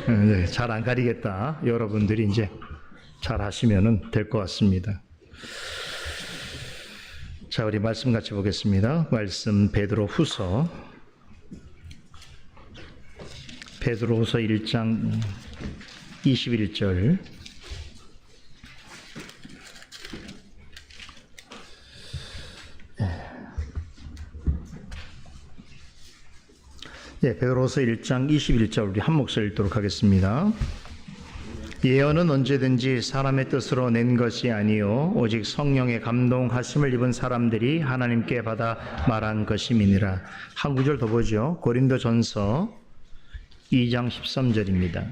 네, 잘 안 가리겠다. 여러분들이 이제 잘 하시면 될 것 같습니다. 자, 우리 말씀 같이 보겠습니다. 말씀 베드로후서 1장 21절. 베드로후서 1장 21절 우리 한 목소리 읽도록 하겠습니다. 예언은 언제든지 사람의 뜻으로 낸 것이 아니요 오직 성령의 감동하심을 입은 사람들이 하나님께 받아 말한 것임이니라. 한 구절 더 보죠. 고린도전서 2장 13절입니다.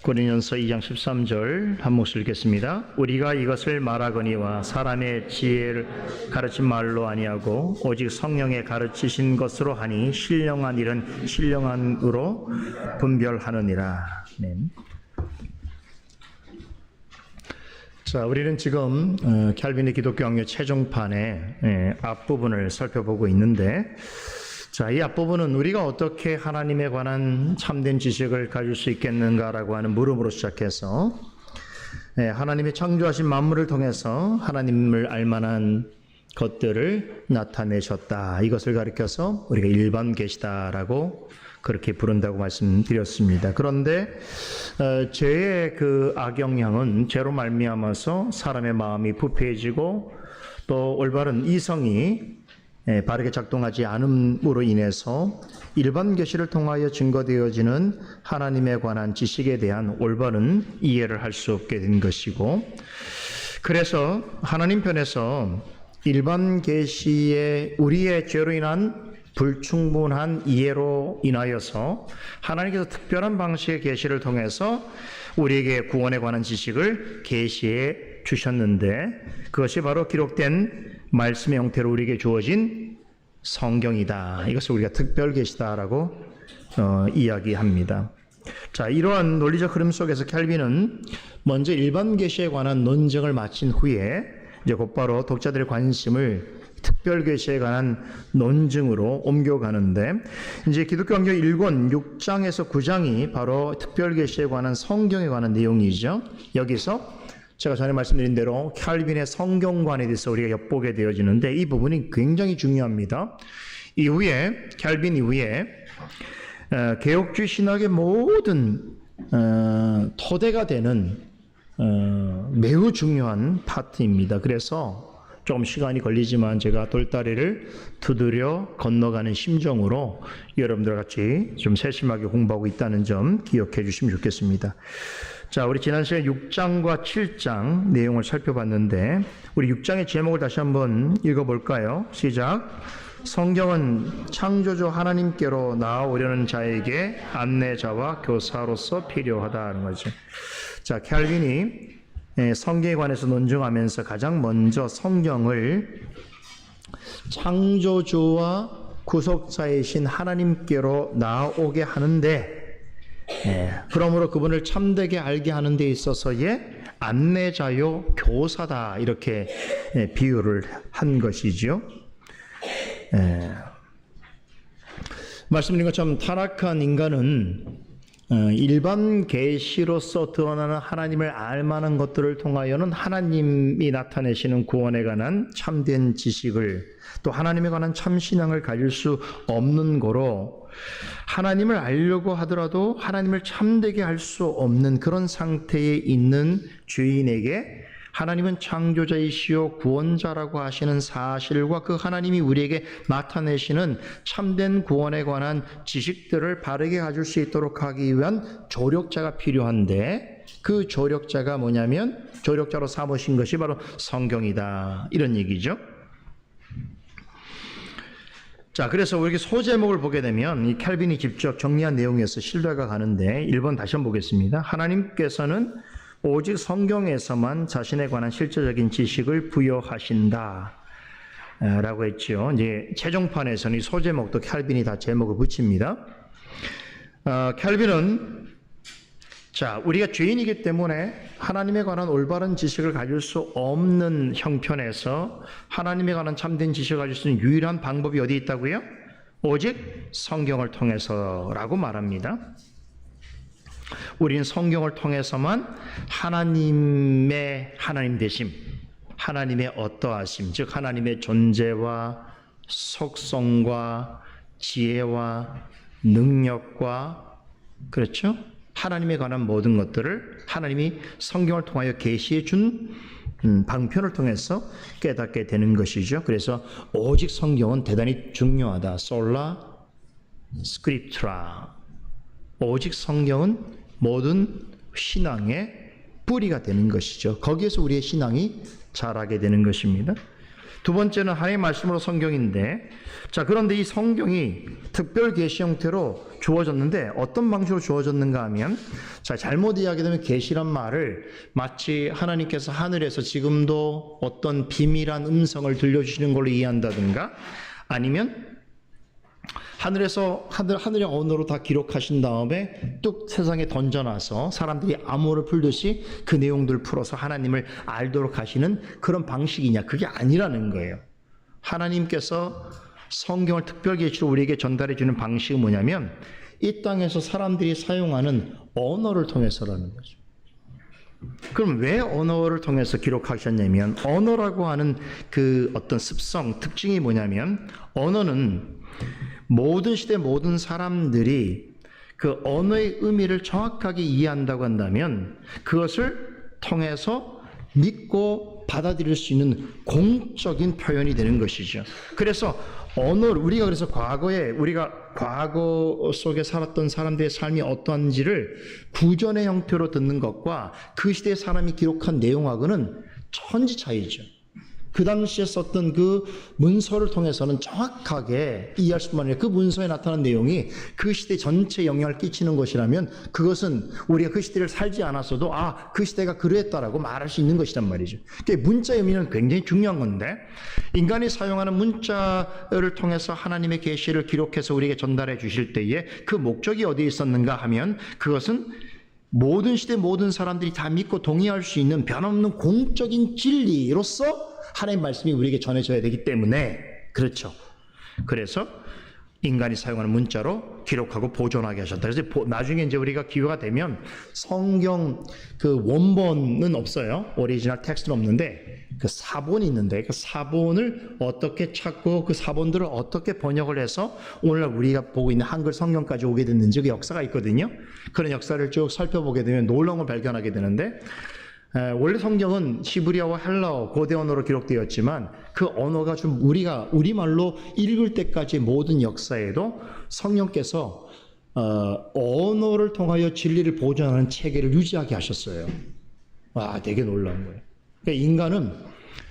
고린도전서 2장 13절 한 목소리 읽겠습니다. 우리가 이것을 말하거니와 사람의 지혜를 가르친 말로 아니하고 오직 성령의 가르치신 것으로 하니 신령한 일은 신령한으로 분별하느니라. 아멘. 자, 우리는 지금 캘빈의 기독교 학교 최종판의 앞부분을 살펴보고 있는데, 자, 이 앞부분은 우리가 어떻게 하나님에 관한 참된 지식을 가질 수 있겠는가라고 하는 물음으로 시작해서 하나님의 창조하신 만물을 통해서 하나님을 알만한 것들을 나타내셨다. 이것을 가리켜서 우리가 일반 계시다라고 그렇게 부른다고 말씀드렸습니다. 그런데 죄의 그 악영향은 죄로 말미암아서 사람의 마음이 부패해지고 또 올바른 이성이 바르게 작동하지 않음으로 인해서 일반 계시를 통하여 증거되어지는 하나님에 관한 지식에 대한 올바른 이해를 할 수 없게 된 것이고, 그래서 하나님 편에서 일반 계시의 우리의 죄로 인한 불충분한 이해로 인하여서 하나님께서 특별한 방식의 계시를 통해서 우리에게 구원에 관한 지식을 계시해 주셨는데, 그것이 바로 기록된 말씀의 형태로 우리에게 주어진 성경이다. 이것을 우리가 특별 계시다라고 이야기합니다. 자, 이러한 논리적 흐름 속에서 캘빈은 먼저 일반 계시에 관한 논증을 마친 후에 이제 곧바로 독자들의 관심을 특별 계시에 관한 논증으로 옮겨가는데, 이제 기독교 강조 1권 6장에서 9장이 바로 특별 계시에 관한 성경에 관한 내용이죠. 여기서 제가 전에 말씀드린 대로 캘빈의 성경관에 대해서 우리가 엿보게 되어지는데, 이 부분이 굉장히 중요합니다. 이후에 캘빈 이후에 개혁주의 신학의 모든 토대가 되는 매우 중요한 파트입니다. 그래서 조금 시간이 걸리지만 제가 돌다리를 두드려 건너가는 심정으로 여러분들과 같이 좀 세심하게 공부하고 있다는 점 기억해 주시면 좋겠습니다. 자, 우리 지난 시간에 6장과 7장 내용을 살펴봤는데, 우리 6장의 제목을 다시 한번 읽어볼까요? 시작. 성경은 창조주 하나님께로 나아오려는 자에게 안내자와 교사로서 필요하다는 거죠. 자, 캘빈이 성경에 관해서 논증하면서 가장 먼저 성경을 창조주와 구속자이신 하나님께로 나아오게 하는데, 그러므로 그분을 참되게 알게 하는 데 있어서의 안내자요 교사다, 이렇게 비유를 한 것이죠. 말씀드린 것처럼 타락한 인간은 일반 계시로서 드러나는 하나님을 알만한 것들을 통하여는 하나님이 나타내시는 구원에 관한 참된 지식을, 또 하나님에 관한 참신앙을 가질 수 없는 거로, 하나님을 알려고 하더라도 하나님을 참되게 할 수 없는 그런 상태에 있는 죄인에게 하나님은 창조자이시요 구원자라고 하시는 사실과 그 하나님이 우리에게 나타내시는 참된 구원에 관한 지식들을 바르게 가질 수 있도록 하기 위한 조력자가 필요한데, 그 조력자가 뭐냐면 조력자로 삼으신 것이 바로 성경이다, 이런 얘기죠. 자, 그래서 우리 소제목을 보게 되면 이 캘빈이 직접 정리한 내용에서 신뢰가 가는데, 1번 다시 한번 보겠습니다. 하나님께서는 오직 성경에서만 자신에 관한 실제적인 지식을 부여하신다 라고 했죠. 이제 최종판에서는 이 소제목도 캘빈이 다 제목을 붙입니다. 캘빈은 자, 우리가 죄인이기 때문에 하나님에 관한 올바른 지식을 가질 수 없는 형편에서 하나님에 관한 참된 지식을 가질 수 있는 유일한 방법이 어디 있다고요? 오직 성경을 통해서라고 말합니다. 우리는 성경을 통해서만 하나님의 하나님 되심, 하나님의 어떠하심, 즉 하나님의 존재와 속성과 지혜와 능력과, 그렇죠? 하나님에 관한 모든 것들을 하나님이 성경을 통하여 계시해 준 방편을 통해서 깨닫게 되는 것이죠. 그래서 오직 성경은 대단히 중요하다. 솔라 스크립트라. 오직 성경은 모든 신앙의 뿌리가 되는 것이죠. 거기에서 우리의 신앙이 자라게 되는 것입니다. 두 번째는 하나님의 말씀으로 성경인데, 자, 그런데 이 성경이 특별 계시 형태로 주어졌는데 어떤 방식으로 주어졌는가 하면, 자, 잘못 이야기되면 계시란 말을 마치 하나님께서 하늘에서 지금도 어떤 비밀한 음성을 들려주시는 걸로 이해한다든가, 아니면 하늘에서 하늘의 언어로 다 기록하신 다음에 뚝 세상에 던져놔서 사람들이 암호를 풀듯이 그 내용들을 풀어서 하나님을 알도록 하시는 그런 방식이냐? 그게 아니라는 거예요. 하나님께서 성경을 특별 계시로 우리에게 전달해 주는 방식은 뭐냐면 이 땅에서 사람들이 사용하는 언어를 통해서라는 거죠. 그럼 왜 언어를 통해서 기록하셨냐면, 언어라고 하는 그 어떤 습성, 특징이 뭐냐면, 언어는 모든 시대 모든 사람들이 그 언어의 의미를 정확하게 이해한다고 한다면 그것을 통해서 믿고 받아들일 수 있는 공적인 표현이 되는 것이죠. 그래서 언어를 우리가 그래서 과거에 우리가 과거 속에 살았던 사람들의 삶이 어떠한지를 구전의 형태로 듣는 것과 그 시대의 사람이 기록한 내용하고는 천지 차이죠. 그 당시에 썼던 그 문서를 통해서는 정확하게 이해할 수만 아니라 그 문서에 나타난 내용이 그 시대 전체에 영향을 끼치는 것이라면 그것은 우리가 그 시대를 살지 않았어도 아, 그 시대가 그랬다라고 말할 수 있는 것이란 말이죠. 그러니까 문자의 의미는 굉장히 중요한 건데, 인간이 사용하는 문자를 통해서 하나님의 계시를 기록해서 우리에게 전달해 주실 때에 그 목적이 어디에 있었는가 하면 그것은 모든 시대 모든 사람들이 다 믿고 동의할 수 있는 변함없는 공적인 진리로서 하나님의 말씀이 우리에게 전해져야 되기 때문에, 그렇죠. 그래서 인간이 사용하는 문자로 기록하고 보존하게 하셨다. 그래서 나중에 이제 우리가 기회가 되면 성경 그 원본은 없어요. 오리지널 텍스트는 없는데 그 사본이 있는데 그 사본을 어떻게 찾고 그 사본들을 어떻게 번역을 해서 오늘날 우리가 보고 있는 한글 성경까지 오게 됐는지 그 역사가 있거든요. 그런 역사를 쭉 살펴보게 되면 놀라운 걸 발견하게 되는데, 원래 성경은 히브리어와 헬라어 고대 언어로 기록되었지만 그 언어가 좀 우리가 우리말로 읽을 때까지 모든 역사에도 성령께서 언어를 통하여 진리를 보존하는 체계를 유지하게 하셨어요. 와, 되게 놀라운 거예요. 그러니까 인간은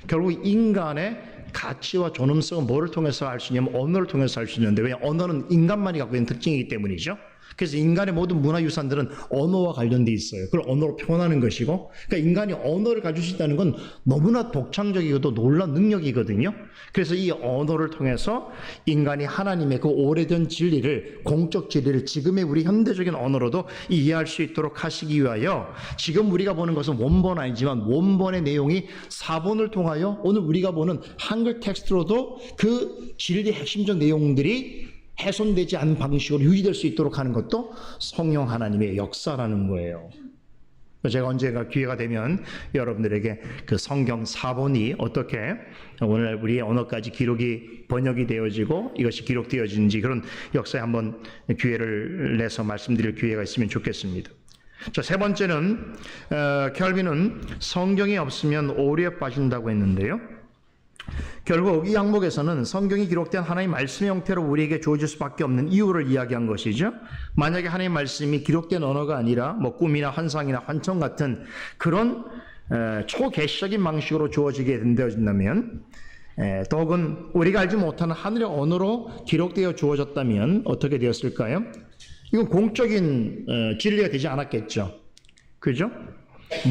결국 인간의 가치와 존엄성은 뭐를 통해서 알 수 있냐면 언어를 통해서 알 수 있는데, 왜? 언어는 인간만이 갖고 있는 특징이기 때문이죠. 그래서 인간의 모든 문화유산들은 언어와 관련돼 있어요. 그걸 언어로 표현하는 것이고, 그러니까 인간이 언어를 가질 수 있다는 건 너무나 독창적이고도 놀라운 능력이거든요. 그래서 이 언어를 통해서 인간이 하나님의 그 오래된 진리를, 공적 진리를 지금의 우리 현대적인 언어로도 이해할 수 있도록 하시기 위하여 지금 우리가 보는 것은 원본 아니지만 원본의 내용이 사본을 통하여 오늘 우리가 보는 한글 텍스트로도 그 진리의 핵심적 내용들이 훼손되지 않은 방식으로 유지될 수 있도록 하는 것도 성령 하나님의 역사라는 거예요. 제가 언젠가 기회가 되면 여러분들에게 그 성경 사본이 어떻게 오늘 우리의 언어까지 기록이 번역이 되어지고 이것이 기록되어지는지 그런 역사에 한번 기회를 내서 말씀드릴 기회가 있으면 좋겠습니다. 자, 세 번째는 켈빈은 성경이 없으면 오류에 빠진다고 했는데요. 결국 이 항목에서는 성경이 기록된 하나님의 말씀의 형태로 우리에게 주어질 수밖에 없는 이유를 이야기한 것이죠. 만약에 하나님의 말씀이 기록된 언어가 아니라 뭐 꿈이나 환상이나 환청 같은 그런 초계시적인 방식으로 주어지게 된다면, 더욱은 우리가 알지 못하는 하늘의 언어로 기록되어 주어졌다면 어떻게 되었을까요? 이건 공적인 진리가 되지 않았겠죠. 그죠?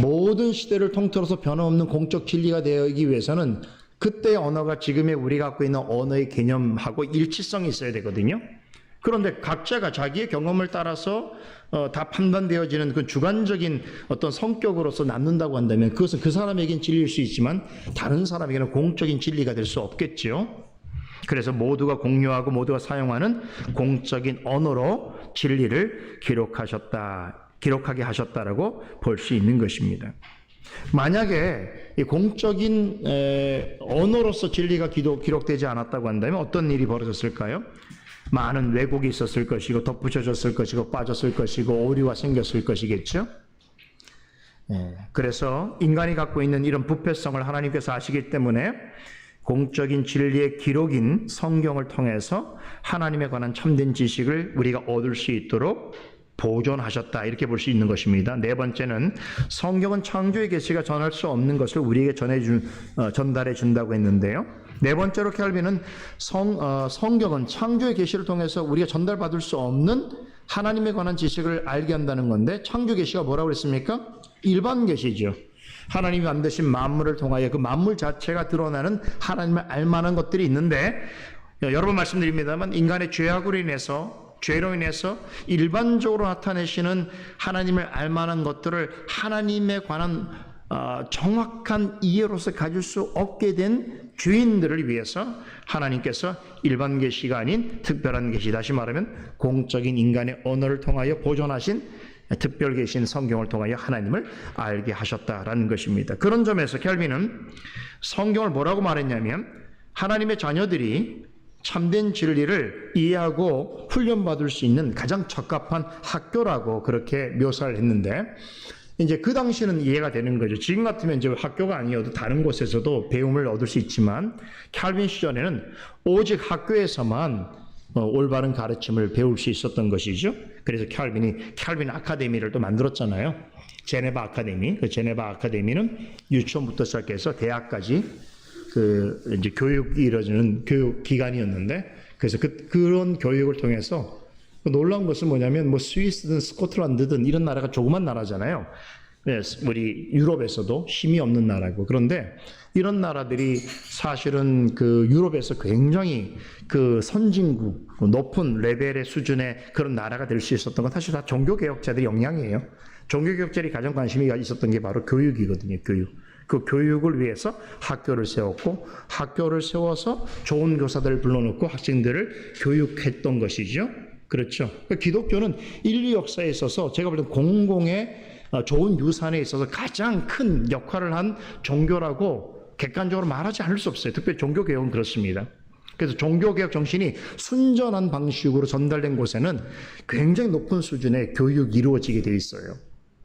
모든 시대를 통틀어서 변함없는 공적 진리가 되기 위해서는 그때의 언어가 지금의 우리가 갖고 있는 언어의 개념하고 일치성이 있어야 되거든요. 그런데 각자가 자기의 경험을 따라서 다 판단되어지는 그 주관적인 어떤 성격으로서 남는다고 한다면 그것은 그 사람에겐 진리일 수 있지만 다른 사람에게는 공적인 진리가 될 수 없겠죠. 그래서 모두가 공유하고 모두가 사용하는 공적인 언어로 진리를 기록하게 하셨다라고 볼 수 있는 것입니다. 만약에 이 공적인 언어로서 진리가 기록되지 않았다고 한다면 어떤 일이 벌어졌을까요? 많은 왜곡이 있었을 것이고 덧붙여졌을 것이고 빠졌을 것이고 오류가 생겼을 것이겠죠. 그래서 인간이 갖고 있는 이런 부패성을 하나님께서 아시기 때문에 공적인 진리의 기록인 성경을 통해서 하나님에 관한 참된 지식을 우리가 얻을 수 있도록 보존하셨다, 이렇게 볼 수 있는 것입니다. 네 번째는 성경은 창조의 계시가 전할 수 없는 것을 우리에게 전달해 준다고 했는데요. 네 번째로 켈빈은 성경은 창조의 계시를 통해서 우리가 전달받을 수 없는 하나님에 관한 지식을 알게 한다는 건데, 창조 계시가 뭐라고 그랬습니까? 일반 계시죠. 하나님이 만드신 만물을 통하여 그 만물 자체가 드러나는 하나님을 알만한 것들이 있는데, 여러 번 말씀드립니다만 인간의 죄로 인해서 일반적으로 나타내시는 하나님을 알만한 것들을 하나님에 관한 정확한 이해로서 가질 수 없게 된 죄인들을 위해서 하나님께서 일반 계시가 아닌 특별한 계시, 다시 말하면 공적인 인간의 언어를 통하여 보존하신 특별 계신 성경을 통하여 하나님을 알게 하셨다라는 것입니다. 그런 점에서 켈빈은 성경을 뭐라고 말했냐면 하나님의 자녀들이 참된 진리를 이해하고 훈련받을 수 있는 가장 적합한 학교라고 그렇게 묘사를 했는데, 이제 그 당시는 이해가 되는 거죠. 지금 같으면 이제 학교가 아니어도 다른 곳에서도 배움을 얻을 수 있지만, 켈빈 시절에는 오직 학교에서만 올바른 가르침을 배울 수 있었던 것이죠. 그래서 켈빈 아카데미를 또 만들었잖아요. 제네바 아카데미. 그 제네바 아카데미는 유치원부터 시작해서 대학까지 이제 교육이 이루어지는 교육 기관이었는데, 그래서 그런 교육을 통해서 놀라운 것은 뭐냐면 스위스든 스코틀랜드든 이런 나라가 조그만 나라잖아요. 우리 유럽에서도 힘이 없는 나라고. 그런데 이런 나라들이 사실은 그 유럽에서 굉장히 그 선진국, 높은 레벨의 수준의 그런 나라가 될 수 있었던 건 사실 다 종교개혁자들의 영향이에요. 종교개혁자들이 가장 관심이 있었던 게 바로 교육이거든요. 그 교육을 위해서 학교를 세웠고, 학교를 세워서 좋은 교사들을 불러놓고 학생들을 교육했던 것이죠. 그렇죠. 기독교는 인류 역사에 있어서 제가 볼 때 공공의 좋은 유산에 있어서 가장 큰 역할을 한 종교라고 객관적으로 말하지 않을 수 없어요. 특별히 종교개혁은 그렇습니다. 그래서 종교개혁 정신이 순전한 방식으로 전달된 곳에는 굉장히 높은 수준의 교육이 이루어지게 되어 있어요.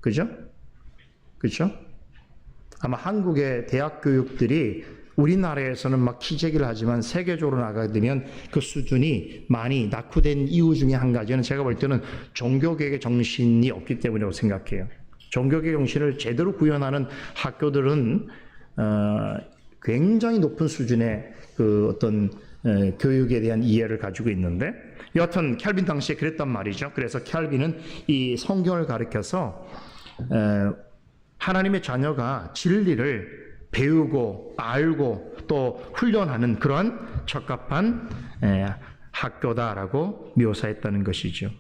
그죠? 그렇죠? 아마 한국의 대학 교육들이 우리나라에서는 막 키재기를 하지만 세계적으로 나가게 되면 그 수준이 많이 낙후된 이유 중에 한 가지는 제가 볼 때는 종교개혁의 정신이 없기 때문이라고 생각해요. 종교개혁 정신을 제대로 구현하는 학교들은 굉장히 높은 수준의 그 어떤 교육에 대한 이해를 가지고 있는데, 여하튼 켈빈 당시에 그랬단 말이죠. 그래서 켈빈은 이 성경을 가르쳐서 하나님의 자녀가 진리를 배우고 알고 또 훈련하는 그러한 적합한 학교다라고 묘사했다는 것이죠.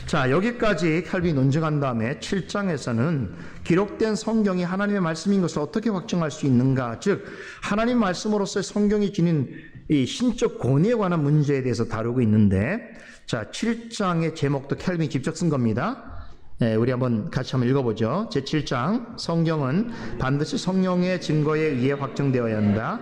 자, 여기까지 켈빈이 논증한 다음에 7장에서는 기록된 성경이 하나님의 말씀인 것을 어떻게 확증할 수 있는가, 즉 하나님 말씀으로서의 성경이 지닌 이 신적 권위에 관한 문제에 대해서 다루고 있는데, 자, 7장의 제목도 켈빈이 직접 쓴 겁니다. 우리 같이 한번 읽어보죠. 제7장, 성경은 반드시 성령의 증거에 의해 확정되어야 한다.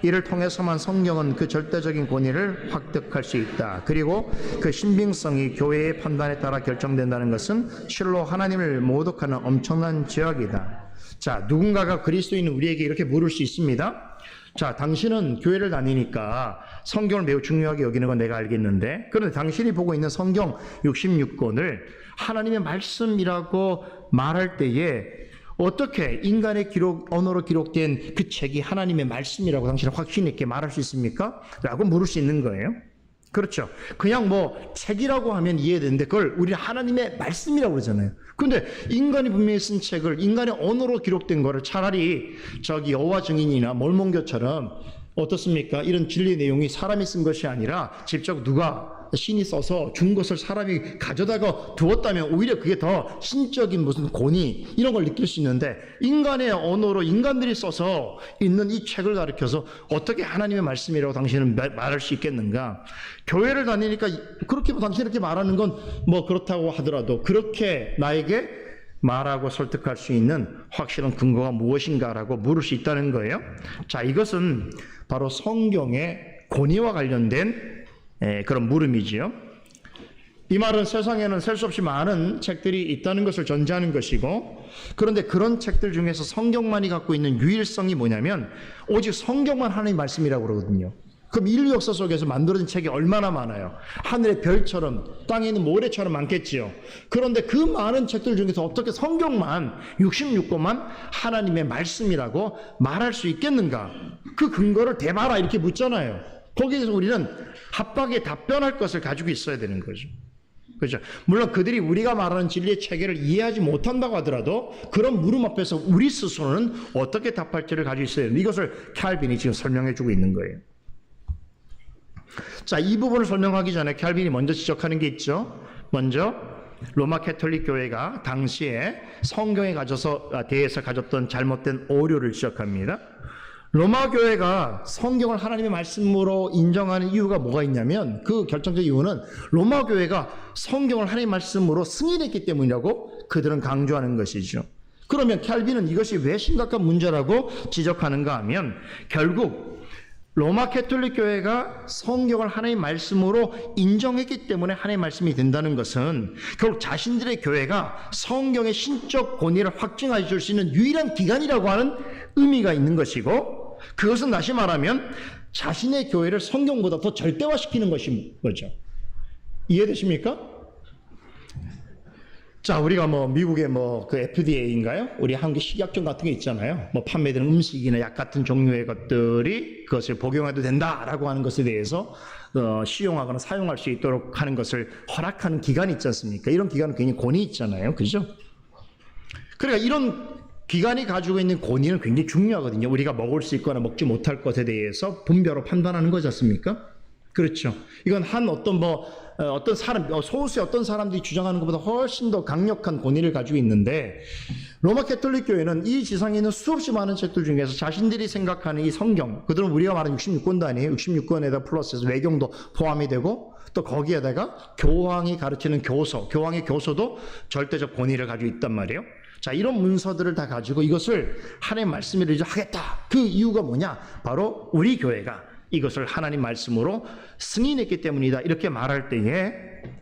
이를 통해서만 성경은 그 절대적인 권위를 획득할 수 있다. 그리고 그 신빙성이 교회의 판단에 따라 결정된다는 것은 실로 하나님을 모독하는 엄청난 죄악이다. 자, 누군가가 그리스도인 우리에게 이렇게 물을 수 있습니다. 자, 당신은 교회를 다니니까 성경을 매우 중요하게 여기는 건 내가 알겠는데, 그런데 당신이 보고 있는 성경 66권을 하나님의 말씀이라고 말할 때에 어떻게 인간의 언어로 기록된 그 책이 하나님의 말씀이라고 당신은 확신 있게 말할 수 있습니까? 라고 물을 수 있는 거예요. 그렇죠. 그냥 책이라고 하면 이해되는데 그걸 우리는 하나님의 말씀이라고 그러잖아요. 그런데 인간이 분명히 쓴 책을 인간의 언어로 기록된 거를 차라리 여호와 증인이나 몰몬교처럼 어떻습니까? 이런 진리 내용이 사람이 쓴 것이 아니라 직접 누가 신이 써서 준 것을 사람이 가져다가 두었다면 오히려 그게 더 신적인 무슨 권위 이런 걸 느낄 수 있는데, 인간의 언어로 인간들이 써서 있는 이 책을 가르쳐서 어떻게 하나님의 말씀이라고 당신은 말할 수 있겠는가? 교회를 다니니까 그렇게 당신 이렇게 말하는 건 뭐 그렇다고 하더라도 그렇게 나에게 말하고 설득할 수 있는 확실한 근거가 무엇인가라고 물을 수 있다는 거예요. 자, 이것은 바로 성경의 권위와 관련된 그런 물음이지요. 이 말은 세상에는 셀 수 없이 많은 책들이 있다는 것을 전제하는 것이고, 그런데 그런 책들 중에서 성경만이 갖고 있는 유일성이 뭐냐면 오직 성경만 하나님의 말씀이라고 그러거든요. 그럼 인류 역사 속에서 만들어진 책이 얼마나 많아요. 하늘의 별처럼 땅에 있는 모래처럼 많겠지요. 그런데 그 많은 책들 중에서 어떻게 성경만 66권만 하나님의 말씀이라고 말할 수 있겠는가? 그 근거를 대봐라 이렇게 묻잖아요. 거기에서 우리는 합박에 답변할 것을 가지고 있어야 되는 거죠. 그렇죠? 물론 그들이 우리가 말하는 진리의 체계를 이해하지 못한다고 하더라도 그런 물음 앞에서 우리 스스로는 어떻게 답할지를 가지고 있어야 되는, 이것을 칼빈이 지금 설명해 주고 있는 거예요. 자, 이 부분을 설명하기 전에 칼빈이 먼저 지적하는 게 있죠. 먼저 로마 캐톨릭 교회가 당시에 성경에 대해서 가졌던 잘못된 오류를 지적합니다. 로마 교회가 성경을 하나님의 말씀으로 인정하는 이유가 뭐가 있냐면, 그 결정적 이유는 로마 교회가 성경을 하나님의 말씀으로 승인했기 때문이라고 그들은 강조하는 것이죠. 그러면 칼빈은 이것이 왜 심각한 문제라고 지적하는가 하면, 결국 로마 캐톨릭 교회가 성경을 하나님의 말씀으로 인정했기 때문에 하나님의 말씀이 된다는 것은 결국 자신들의 교회가 성경의 신적 권위를 확증해 줄 수 있는 유일한 기관이라고 하는 의미가 있는 것이고, 그것은 다시 말하면 자신의 교회를 성경보다 더 절대화시키는 것인 거죠. 이해되십니까? 자, 우리가 미국의 그 FDA인가요? 우리 한국 식약청 같은 게 있잖아요. 판매되는 음식이나 약 같은 종류의 것들이 그것을 복용해도 된다라고 하는 것에 대해서 시용하거나 사용할 수 있도록 하는 것을 허락하는 기관이 있지 않습니까? 이런 기관은 굉장히 권위 있잖아요. 그죠? 그러니까 이런 기관이 가지고 있는 권위는 굉장히 중요하거든요. 우리가 먹을 수 있거나 먹지 못할 것에 대해서 분별로 판단하는 거지 않습니까? 그렇죠. 이건 어떤 사람, 소수의 어떤 사람들이 주장하는 것보다 훨씬 더 강력한 권위를 가지고 있는데, 로마 캐톨릭 교회는 이 지상에 있는 수없이 많은 책들 중에서 자신들이 생각하는 이 성경, 그들은 우리가 말하는 66권도 아니에요. 66권에다 플러스해서 외경도 포함이 되고, 또 거기에다가 교황이 가르치는 교서, 교황의 교서도 절대적 권위를 가지고 있단 말이에요. 자, 이런 문서들을 다 가지고 이것을 하나님의 말씀으로 하겠다. 그 이유가 뭐냐? 바로 우리 교회가 이것을 하나님 말씀으로 승인했기 때문이다. 이렇게 말할 때에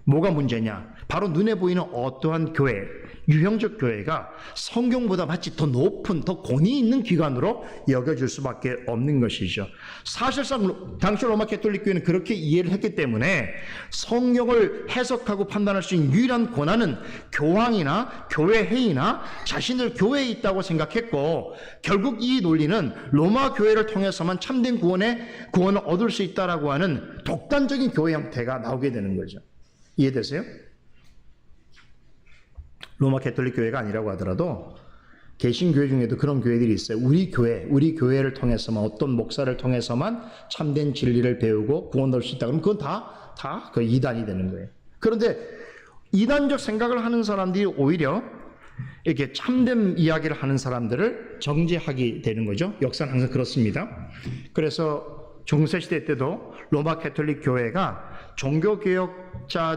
뭐가 문제냐? 바로 눈에 보이는 어떠한 교회, 유형적 교회가 성경보다 마치 더 높은, 더 권위 있는 기관으로 여겨질 수밖에 없는 것이죠. 사실상 당시 로마 캐톨릭 교회는 그렇게 이해를 했기 때문에 성경을 해석하고 판단할 수 있는 유일한 권한은 교황이나 교회 회의나 자신들 교회에 있다고 생각했고, 결국 이 논리는 로마 교회를 통해서만 참된 구원을 얻을 수 있다라고 하는 독단적인 교회 형태가 나오게 되는 거죠. 이해되세요? 로마 캐톨릭 교회가 아니라고 하더라도 개신교회 중에도 그런 교회들이 있어요. 우리 교회를 통해서만, 어떤 목사를 통해서만 참된 진리를 배우고 구원 얻을 수 있다. 그럼 그건 다 그 이단이 되는 거예요. 그런데 이단적 생각을 하는 사람들이 오히려 이렇게 참된 이야기를 하는 사람들을 정죄하게 되는 거죠. 역사는 항상 그렇습니다. 그래서 중세시대 때도 로마 캐톨릭 교회가 종교개혁자들에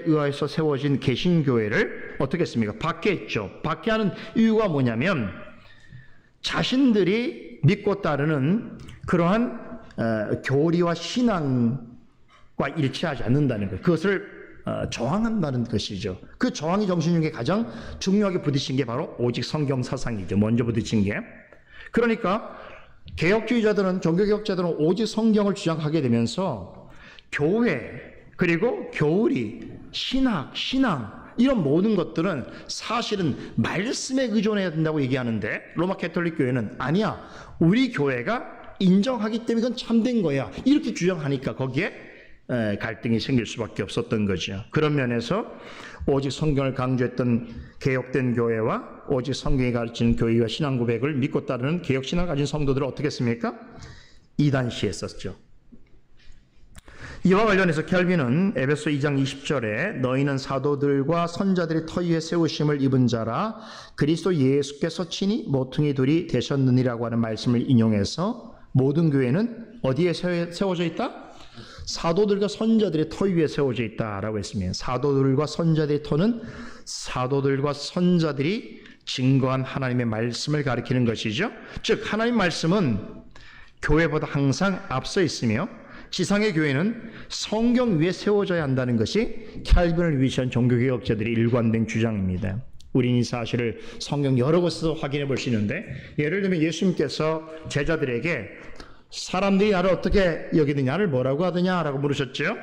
의해서 세워진 개신교회를 어떻게 했습니까? 박해했죠. 박해하는 이유가 뭐냐면 자신들이 믿고 따르는 그러한 교리와 신앙과 일치하지 않는다는 것, 그것을 저항한다는 것이죠. 그 저항의 정신 중에 가장 중요하게 부딪힌 게 바로 오직 성경 사상이죠. 먼저 부딪힌 게. 그러니까 개혁주의자들은, 종교개혁자들은 오직 성경을 주장하게 되면서 교회, 그리고 교리, 신학, 신앙, 이런 모든 것들은 사실은 말씀에 의존해야 된다고 얘기하는데, 로마 캐톨릭 교회는 아니야, 우리 교회가 인정하기 때문에 이건 참된 거야, 이렇게 주장하니까 거기에 갈등이 생길 수밖에 없었던 거죠. 그런 면에서 오직 성경을 강조했던 개혁된 교회와 오직 성경이 가르치는 교리와 신앙 고백을 믿고 따르는 개혁신앙을 가진 성도들을 어떻게 했습니까? 이단시했었죠. 이와 관련해서 켈빈은 에베소 2장 20절에 너희는 사도들과 선자들의 터 위에 세우심을 입은 자라 그리스도 예수께서 친히 모퉁이 돌이 되셨느니라고 하는 말씀을 인용해서 모든 교회는 어디에 세워져 있다? 사도들과 선자들의 터 위에 세워져 있다라고 했습니다. 사도들과 선자들의 터는 사도들과 선자들이 증거한 하나님의 말씀을 가리키는 것이죠. 즉 하나님 말씀은 교회보다 항상 앞서 있으며 지상의 교회는 성경 위에 세워져야 한다는 것이 켈빈을 위시한 종교개혁자들의 일관된 주장입니다. 우리는 이 사실을 성경 여러 곳에서 확인해 볼 수 있는데 예를 들면 예수님께서 제자들에게 사람들이 나를 어떻게 여기느냐를 뭐라고 하느냐라고 물으셨죠.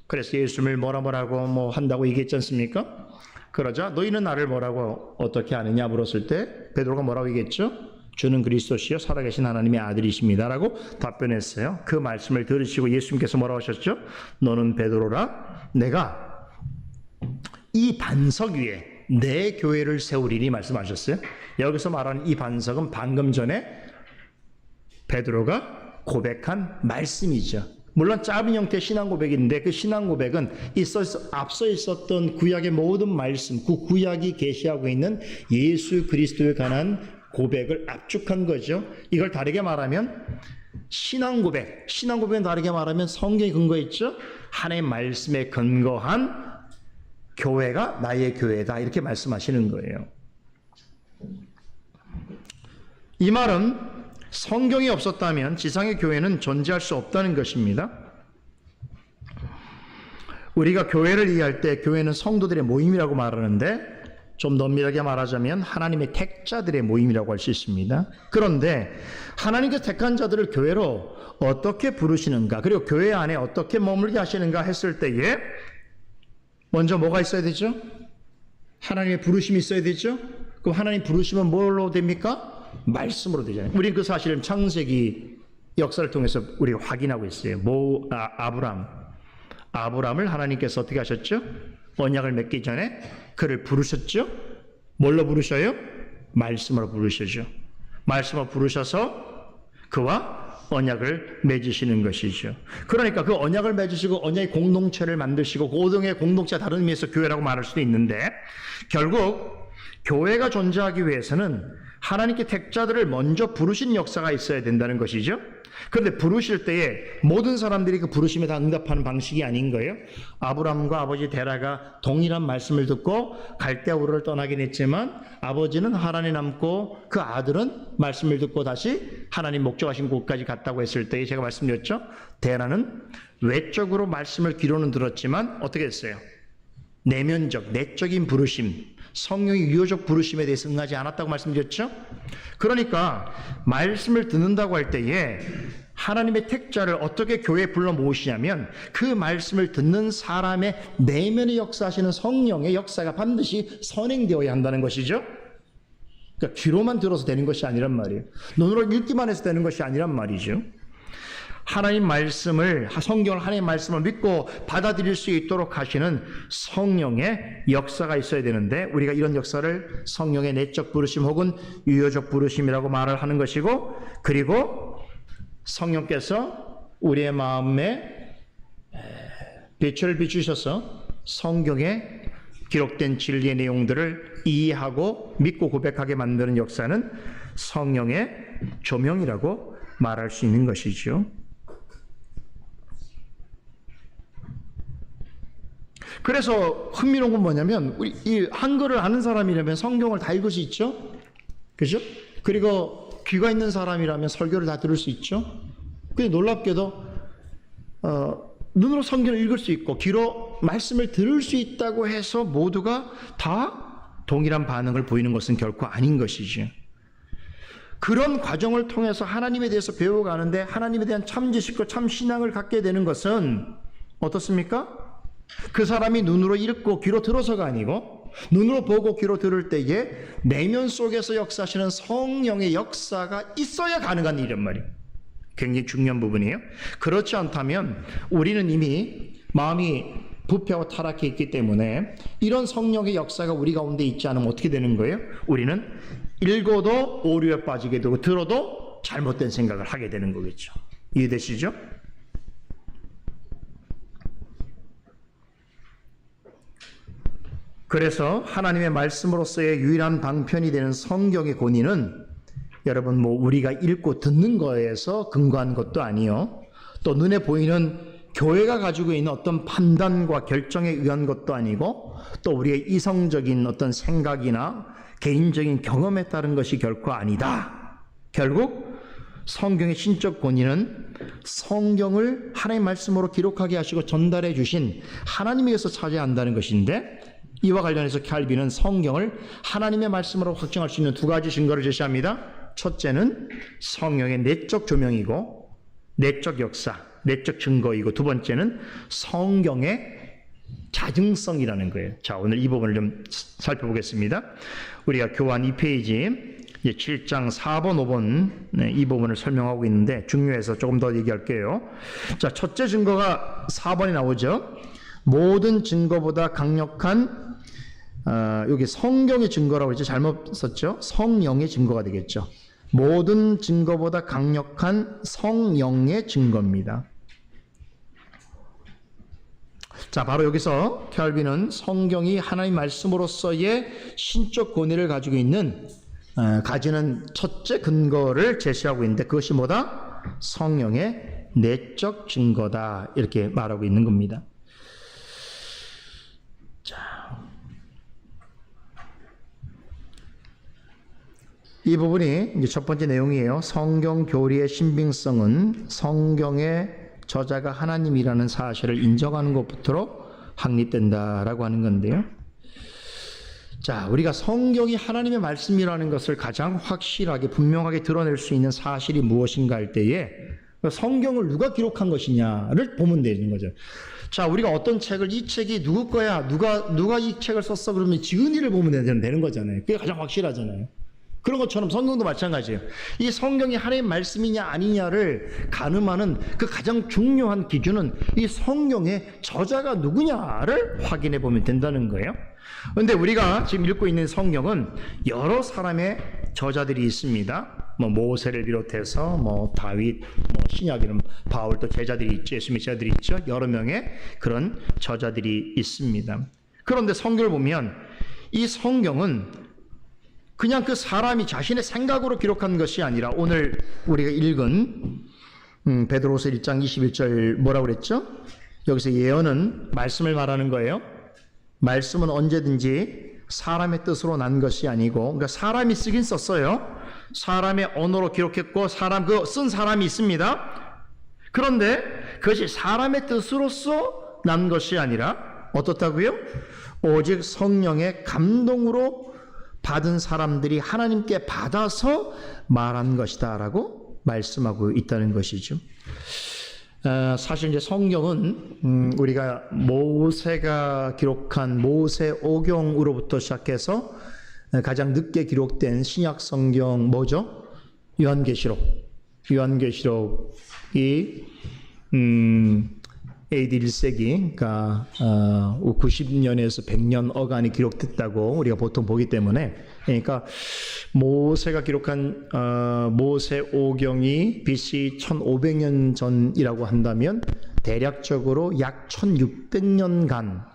그래서 예수님을 뭐라고 한다고 얘기했지 않습니까? 그러자 너희는 나를 뭐라고 어떻게 아느냐 물었을 때 베드로가 뭐라고 얘기했죠? 주는 그리스도시요 살아계신 하나님의 아들이십니다라고 답변했어요. 그 말씀을 들으시고 예수님께서 뭐라고 하셨죠? 너는 베드로라 내가 이 반석 위에 내 교회를 세우리니 말씀하셨어요. 여기서 말하는 이 반석은 방금 전에 베드로가 고백한 말씀이죠. 물론 짧은 형태의 신앙 고백인데 그 신앙 고백은 앞서 있었던 구약의 모든 말씀, 그 구약이 계시하고 있는 예수 그리스도에 관한 고백을 압축한 거죠. 이걸 다르게 말하면 신앙 고백은 다르게 말하면 성경에 근거 있죠. 하나님의 말씀에 근거한 교회가 나의 교회다 이렇게 말씀하시는 거예요. 이 말은 성경이 없었다면 지상의 교회는 존재할 수 없다는 것입니다. 우리가 교회를 이해할 때 교회는 성도들의 모임이라고 말하는데 좀 넘밀하게 말하자면 하나님의 택자들의 모임이라고 할 수 있습니다. 그런데 하나님께서 택한 자들을 교회로 어떻게 부르시는가 그리고 교회 안에 어떻게 머물게 하시는가 했을 때에 먼저 뭐가 있어야 되죠? 하나님의 부르심이 있어야 되죠? 그럼 하나님 부르심은 뭘로 됩니까? 말씀으로 되잖아요. 우리는 그 사실은 창세기 역사를 통해서 우리가 확인하고 있어요. 아브람을 하나님께서 어떻게 하셨죠? 언약을 맺기 전에 그를 부르셨죠? 뭘로 부르셔요? 말씀으로 부르시죠. 말씀으로 부르셔서 그와 언약을 맺으시는 것이죠. 그러니까 그 언약을 맺으시고 언약의 공동체를 만드시고 고등의 공동체 다른 의미에서 교회라고 말할 수도 있는데 결국 교회가 존재하기 위해서는 하나님께 택자들을 먼저 부르신 역사가 있어야 된다는 것이죠. 그런데 부르실 때에 모든 사람들이 그 부르심에 다 응답하는 방식이 아닌 거예요. 아브람과 아버지 데라가 동일한 말씀을 듣고 갈대아 우르를 떠나긴 했지만 아버지는 하란에 남고 그 아들은 말씀을 듣고 다시 하나님 목적하신 곳까지 갔다고 했을 때에 제가 말씀드렸죠. 데라는 외적으로 말씀을 귀로는 들었지만 어떻게 했어요? 내적인 부르심, 성령의 유효적 부르심에 대해서 응하지 않았다고 말씀드렸죠. 그러니까 말씀을 듣는다고 할 때에 하나님의 택자를 어떻게 교회에 불러 모으시냐면 그 말씀을 듣는 사람의 내면에 역사하시는 성령의 역사가 반드시 선행되어야 한다는 것이죠. 그러니까 귀로만 들어서 되는 것이 아니란 말이에요. 눈으로 읽기만 해서 되는 것이 아니란 말이죠. 하나님 말씀을, 성경을 하나님 말씀을 믿고 받아들일 수 있도록 하시는 성령의 역사가 있어야 되는데 우리가 이런 역사를 성령의 내적 부르심 혹은 유효적 부르심이라고 말을 하는 것이고 그리고 성령께서 우리의 마음에 빛을 비추셔서 성경에 기록된 진리의 내용들을 이해하고 믿고 고백하게 만드는 역사는 성령의 조명이라고 말할 수 있는 것이죠. 그래서 흥미로운 건 뭐냐면 우리 이 한글을 아는 사람이라면 성경을 다 읽을 수 있죠. 그죠? 그리고 귀가 있는 사람이라면 설교를 다 들을 수 있죠. 근데 놀랍게도 눈으로 성경을 읽을 수 있고 귀로 말씀을 들을 수 있다고 해서 모두가 다 동일한 반응을 보이는 것은 결코 아닌 것이죠. 그런 과정을 통해서 하나님에 대해서 배워가는데 하나님에 대한 참 지식과 참 신앙을 갖게 되는 것은 어떻습니까? 그 사람이 눈으로 읽고 귀로 들어서가 아니고 눈으로 보고 귀로 들을 때에 내면 속에서 역사하시는 성령의 역사가 있어야 가능한 일이란 말이에요. 굉장히 중요한 부분이에요. 그렇지 않다면 우리는 이미 마음이 부패하고 타락해 있기 때문에 이런 성령의 역사가 우리 가운데 있지 않으면 어떻게 되는 거예요? 우리는 읽어도 오류에 빠지게 되고 들어도 잘못된 생각을 하게 되는 거겠죠. 이해되시죠? 그래서 하나님의 말씀으로서의 유일한 방편이 되는 성경의 권위는 여러분 우리가 읽고 듣는 거에서 근거한 것도 아니요. 또 눈에 보이는 교회가 가지고 있는 어떤 판단과 결정에 의한 것도 아니고 또 우리의 이성적인 어떤 생각이나 개인적인 경험에 따른 것이 결코 아니다. 결국 성경의 신적 권위는 성경을 하나님의 말씀으로 기록하게 하시고 전달해 주신 하나님에게서 차지한다는 것인데, 이와 관련해서 칼빈은 성경을 하나님의 말씀으로 확정할 수 있는 두 가지 증거를 제시합니다. 첫째는 성령의 내적 조명이고 내적 역사, 내적 증거이고, 두 번째는 성경의 자증성이라는 거예요. 자, 오늘 이 부분을 좀 살펴보겠습니다. 우리가 교환 2페이지 7장 4번, 5번 이 부분을 설명하고 있는데 중요해서 조금 더 얘기할게요. 자, 첫째 증거가 4번에 나오죠. 모든 증거보다 강력한 여기 성경의 증거라고 했죠. 잘못 썼죠. 성령의 증거가 되겠죠. 모든 증거보다 강력한 성령의 증거입니다. 자, 바로 여기서 켈빈은 성경이 하나님 말씀으로서의 신적 권위를 가지고 가지는 첫째 근거를 제시하고 있는데, 그것이 뭐다? 성령의 내적 증거다, 이렇게 말하고 있는 겁니다. 자, 이 부분이 이제 첫 번째 내용이에요. 성경 교리의 신빙성은 성경의 저자가 하나님이라는 사실을 인정하는 것부터로 확립된다라고 하는 건데요. 자, 우리가 성경이 하나님의 말씀이라는 것을 가장 확실하게 분명하게 드러낼 수 있는 사실이 무엇인가 할 때에 성경을 누가 기록한 것이냐를 보면 되는 거죠. 자, 우리가 어떤 책을, 이 책이 누구 거야, 누가 이 책을 썼어, 그러면 지은이를 보면 되는 거잖아요. 그게 가장 확실하잖아요. 그런 것처럼 성경도 마찬가지예요. 이 성경이 하나님의 말씀이냐 아니냐를 가늠하는 그 가장 중요한 기준은 이 성경의 저자가 누구냐를 확인해 보면 된다는 거예요. 그런데 우리가 지금 읽고 있는 성경은 여러 사람의 저자들이 있습니다. 모세를 비롯해서 다윗, 신약에는 바울, 또 제자들이 있죠. 예수님의 제자들이 있죠. 여러 명의 그런 저자들이 있습니다. 그런데 성경을 보면 이 성경은 그냥 그 사람이 자신의 생각으로 기록한 것이 아니라, 오늘 우리가 읽은 베드로서 1장 21절 뭐라고 그랬죠? 여기서 예언은 말씀을 말하는 거예요. 말씀은 언제든지 사람의 뜻으로 난 것이 아니고, 그러니까 사람이 쓰긴 썼어요. 사람의 언어로 기록했고 쓴 사람이 있습니다. 그런데 그것이 사람의 뜻으로서 난 것이 아니라 어떻다고요? 오직 성령의 감동으로 받은 사람들이 하나님께 받아서 말한 것이다 라고 말씀하고 있다는 것이죠. 사실 이제 성경은 우리가 모세가 기록한 모세오경으로부터 시작해서 가장 늦게 기록된 신약 성경 뭐죠? 요한계시록이 AD 1세기, 그러니까 90년에서 100년 어간이 기록됐다고 우리가 보통 보기 때문에, 그러니까 모세가 기록한 모세오경이 BC 1500년 전이라고 한다면 대략적으로 약 1600년간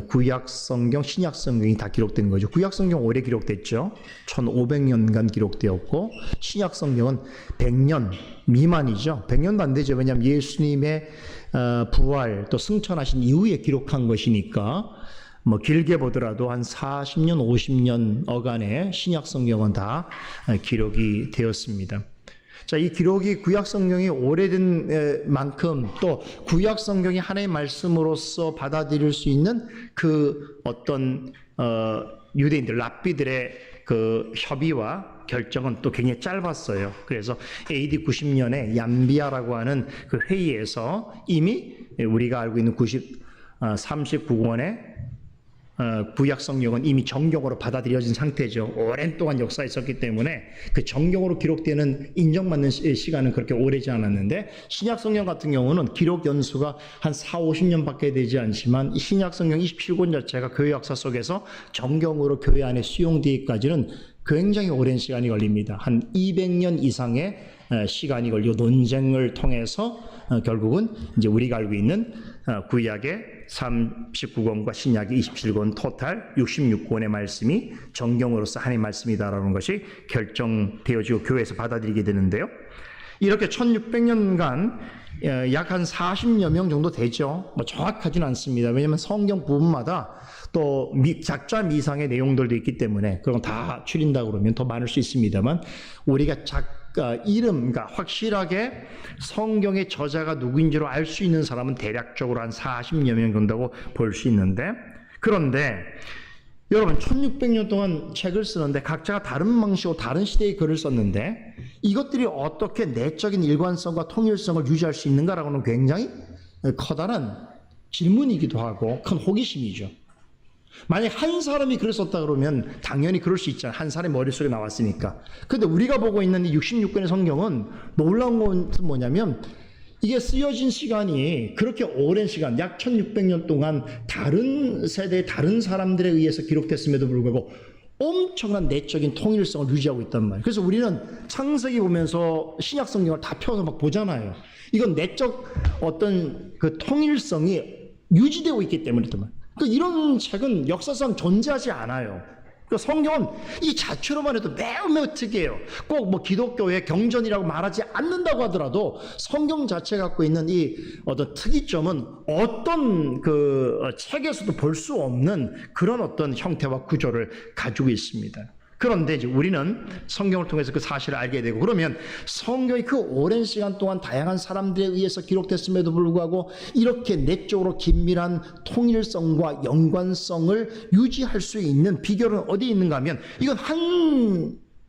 구약성경, 신약성경이 다 기록된 거죠. 구약성경 오래 기록됐죠. 1500년간 기록되었고, 신약성경은 100년 미만이죠. 100년도 안 되죠. 왜냐하면 예수님의 부활 또 승천하신 이후에 기록한 것이니까 길게 보더라도 한 40년, 50년 어간의 신약성경은 다 기록이 되었습니다. 자, 이 기록이 구약성경이 오래된 만큼 또 구약성경이 하나님의 말씀으로서 받아들일 수 있는 그 어떤 유대인들, 랍비들의 그 협의와 결정은 또 굉장히 짧았어요. 그래서 AD 90년에 얀비아라고 하는 그 회의에서 이미 우리가 알고 있는 39권의 구약 성경은 이미 정경으로 받아들여진 상태죠. 오랜 동안 역사에 있었기 때문에 그 정경으로 기록되는 인정받는 시간은 그렇게 오래지 않았는데, 신약 성경 같은 경우는 기록 연수가 한 4, 50년밖에 되지 않지만 이 신약 성경 27권 자체가 교회 역사 속에서 정경으로 교회 안에 수용되기까지는 굉장히 오랜 시간이 걸립니다. 한 200년 이상의 시간이 걸리고 논쟁을 통해서 결국은 이제 우리가 알고 있는 구약의 39권과 신약의 27권 토탈 66권의 말씀이 정경으로서 하나님의 말씀이다라는 것이 결정되어지고 교회에서 받아들이게 되는데요. 이렇게 1600년간 약 한 40여 명 정도 되죠. 뭐 정확하지는 않습니다. 왜냐하면 성경 부분마다 또 작자 미상의 내용들도 있기 때문에 그건 다 추린다고 그러면 더 많을 수 있습니다만, 우리가 이름, 그러니까 확실하게 성경의 저자가 누구인지로 알 수 있는 사람은 대략적으로 한 40여 명 정도라고 볼 수 있는데, 그런데 여러분 1600년 동안 책을 쓰는데 각자가 다른 방식으로 다른 시대의 글을 썼는데 이것들이 어떻게 내적인 일관성과 통일성을 유지할 수 있는가라고는 굉장히 커다란 질문이기도 하고 큰 호기심이죠. 만약 한 사람이 글을 썼다 그러면 당연히 그럴 수 있잖아요. 한 사람의 머릿속에 나왔으니까. 근데 우리가 보고 있는 이 66권의 성경은 놀라운 건 뭐냐면, 이게 쓰여진 시간이 그렇게 오랜 시간, 약 1600년 동안 다른 세대의 다른 사람들에 의해서 기록됐음에도 불구하고 엄청난 내적인 통일성을 유지하고 있단 말이에요. 그래서 우리는 창세기 보면서 신약 성경을 다 펴서 막 보잖아요. 이건 내적 어떤 그 통일성이 유지되고 있기 때문이단 말이에요. 이런 책은 역사상 존재하지 않아요. 성경은 이 자체로만 해도 매우 특이해요. 꼭 뭐 기독교의 경전이라고 말하지 않는다고 하더라도 성경 자체가 갖고 있는 이 어떤 특이점은 어떤 그 책에서도 볼 수 없는 그런 어떤 형태와 구조를 가지고 있습니다. 그런데 이제 우리는 성경을 통해서 그 사실을 알게 되고, 그러면 성경이 그 오랜 시간 동안 다양한 사람들에 의해서 기록됐음에도 불구하고 이렇게 내적으로 긴밀한 통일성과 연관성을 유지할 수 있는 비결은 어디에 있는가 하면, 이건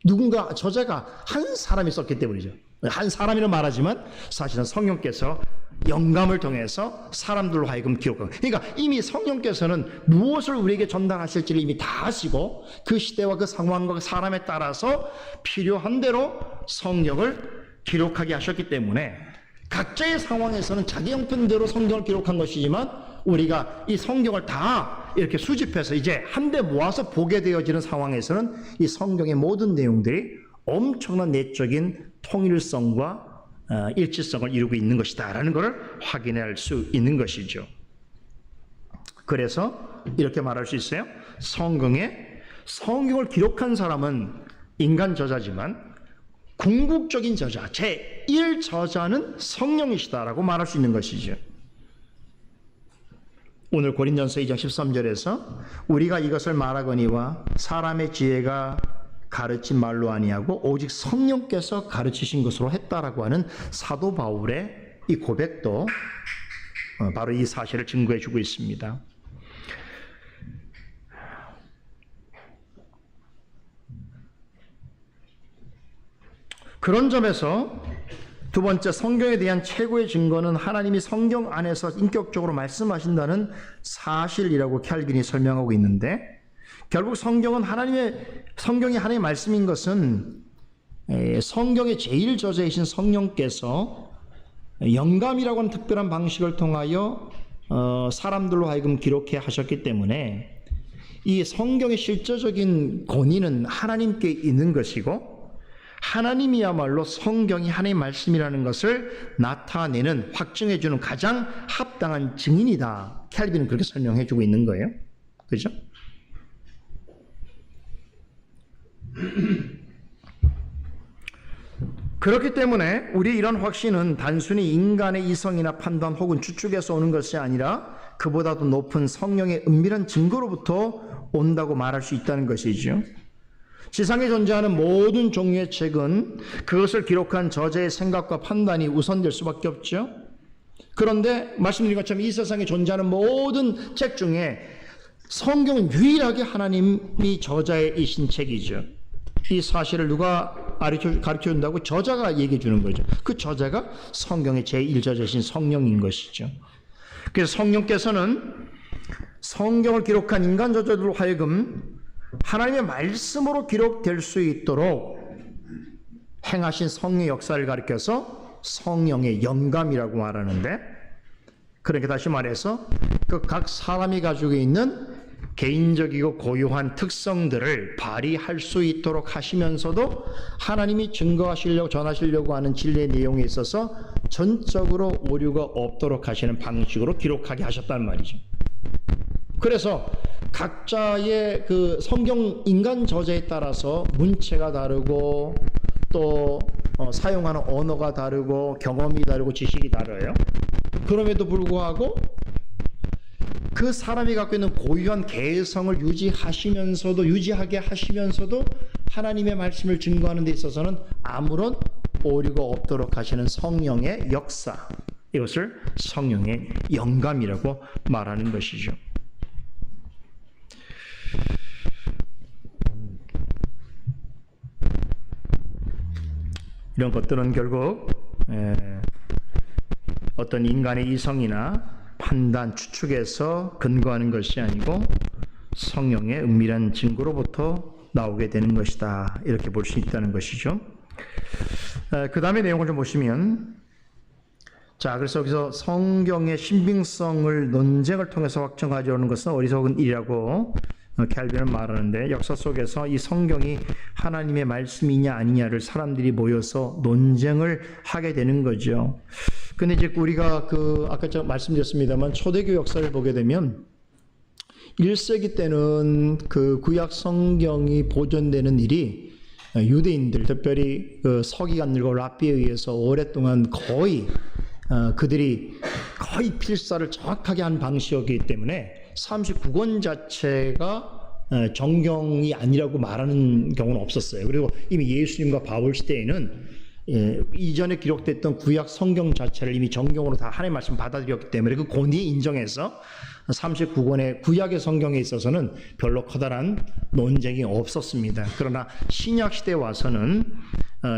누군가 저자가 한 사람이 썼기 때문이죠. 한 사람이라고 말하지만 사실은 성령께서 영감을 통해서 사람들로 하여금 기록하고, 그러니까 이미 성령께서는 무엇을 우리에게 전달하실지를 이미 다 아시고 그 시대와 그 상황과 그 사람에 따라서 필요한 대로 성경을 기록하게 하셨기 때문에 각자의 상황에서는 자기 형편대로 성경을 기록한 것이지만, 우리가 이 성경을 다 이렇게 수집해서 이제 한데 모아서 보게 되어지는 상황에서는 이 성경의 모든 내용들이 엄청난 내적인 통일성과 일치성을 이루고 있는 것이다 라는 것을 확인할 수 있는 것이죠. 그래서 이렇게 말할 수 있어요. 성경을 기록한 사람은 인간 저자지만 궁극적인 저자, 제1저자는 성령이시다라고 말할 수 있는 것이죠. 오늘 고린도전서 2장 13절에서 우리가 이것을 말하거니와 사람의 지혜가 가르친 말로 아니하고 오직 성령께서 가르치신 것으로 했다라고 하는 사도 바울의 이 고백도 바로 이 사실을 증거해 주고 있습니다. 그런 점에서 두 번째, 성경에 대한 최고의 증거는 하나님이 성경 안에서 인격적으로 말씀하신다는 사실이라고 캘빈이 설명하고 있는데, 결국 성경이 하나님의 말씀인 것은 성경의 제일 저자이신 성령께서 영감이라고 하는 특별한 방식을 통하여 사람들로 하여금 기록해 하셨기 때문에 이 성경의 실제적인 권위는 하나님께 있는 것이고, 하나님이야말로 성경이 하나님의 말씀이라는 것을 나타내는, 확증해 주는 가장 합당한 증인이다. 캘빈은 그렇게 설명해 주고 있는 거예요. 그죠? 그렇기 때문에 우리의 이런 확신은 단순히 인간의 이성이나 판단 혹은 추측에서 오는 것이 아니라 그보다도 높은 성령의 은밀한 증거로부터 온다고 말할 수 있다는 것이죠. 세상에 존재하는 모든 종류의 책은 그것을 기록한 저자의 생각과 판단이 우선될 수밖에 없죠. 그런데 말씀드린 것처럼 이 세상에 존재하는 모든 책 중에 성경은 유일하게 하나님이 저자이신 책이죠. 이 사실을 누가 가르쳐 준다고? 저자가 얘기해 주는 거죠. 그 저자가 성경의 제1저자이신 성령인 것이죠. 그래서 성령께서는 성경을 기록한 인간 저자들로 하여금 하나님의 말씀으로 기록될 수 있도록 행하신 성령의 역사를 가리켜서 성령의 영감이라고 말하는데, 그러니까 다시 말해서 그 각 사람이 가지고 있는 개인적이고 고유한 특성들을 발휘할 수 있도록 하시면서도 하나님이 증거하시려고 전하시려고 하는 진리의 내용에 있어서 전적으로 오류가 없도록 하시는 방식으로 기록하게 하셨단 말이죠. 그래서 각자의 그 성경 인간 저자에 따라서 문체가 다르고 또 사용하는 언어가 다르고 경험이 다르고 지식이 다르요. 그럼에도 불구하고 그 사람이 갖고 있는 고유한 개성을 유지하게 하시면서도 하나님의 말씀을 증거하는 데 있어서는 아무런 오류가 없도록 하시는 성령의 역사, 이것을 성령의 영감이라고 말하는 것이죠. 이런 것들은 결국 어떤 인간의 이성이나 판단, 추측에서 근거하는 것이 아니고 성령의 은밀한 증거로부터 나오게 되는 것이다, 이렇게 볼 수 있다는 것이죠. 그 다음에 내용을 좀 보시면, 자, 그래서 여기서 성경의 신빙성을 논쟁을 통해서 확정하려는 것은 어리석은 일이라고 캘빈은 말하는데, 역사 속에서 이 성경이 하나님의 말씀이냐 아니냐를 사람들이 모여서 논쟁을 하게 되는 거죠. 근데 이제 우리가 아까 제가 말씀드렸습니다만 초대교 역사를 보게 되면 1세기 때는 그 구약 성경이 보존되는 일이 유대인들, 특별히 서기관들과 랍비에 의해서 오랫동안 그들이 거의 필사를 정확하게 한 방식이기 때문에 39권 자체가 정경이 아니라고 말하는 경우는 없었어요. 그리고 이미 예수님과 바울 시대에는 이전에 기록됐던 구약 성경 자체를 이미 정경으로 다 하나님의 말씀 받아들였기 때문에 그 권위에 인정해서 39권의 구약의 성경에 있어서는 별로 커다란 논쟁이 없었습니다. 그러나 신약 시대에 와서는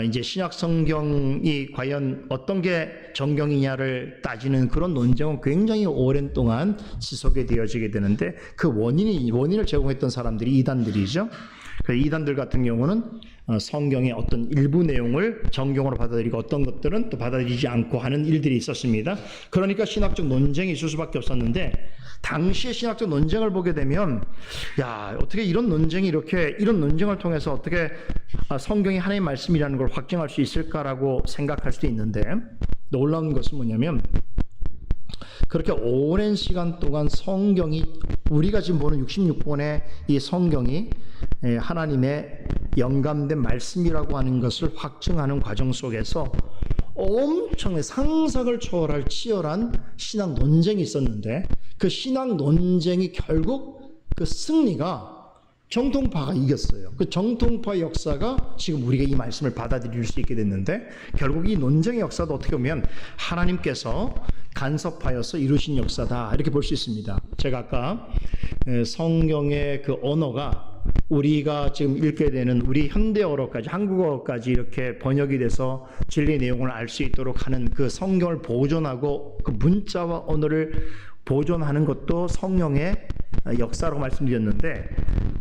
이제 신약 성경이 과연 어떤 게 정경이냐를 따지는 그런 논쟁은 굉장히 오랜 동안 지속이 되어지게 되는데, 그 원인을 제공했던 사람들이 이단들이죠. 그 이단들 같은 경우는 성경의 어떤 일부 내용을 정경으로 받아들이고 어떤 것들은 또 받아들이지 않고 하는 일들이 있었습니다. 그러니까 신학적 논쟁이 있을 수밖에 없었는데, 당시의 신학적 논쟁을 보게 되면, 야, 어떻게 이런 논쟁을 통해서 어떻게 성경이 하나님의 말씀이라는 걸 확증할 수 있을까라고 생각할 수도 있는데, 놀라운 것은 뭐냐면, 그렇게 오랜 시간 동안 성경이, 우리가 지금 보는 66권의 이 성경이 하나님의 영감된 말씀이라고 하는 것을 확증하는 과정 속에서 엄청난 상상을 초월할 치열한 신학 논쟁이 있었는데, 그 신학 논쟁이 결국 그 승리가 정통파가 이겼어요. 그 정통파 역사가 지금 우리가 이 말씀을 받아들일 수 있게 됐는데, 결국 이 논쟁의 역사도 어떻게 보면 하나님께서 간섭하여서 이루신 역사다, 이렇게 볼 수 있습니다. 제가 아까 성경의 그 언어가 우리가 지금 읽게 되는 우리 현대어로까지, 한국어까지 이렇게 번역이 돼서 진리의 내용을 알 수 있도록 하는 그 성경을 보존하고 그 문자와 언어를 보존하는 것도 성령의 역사라고 말씀드렸는데,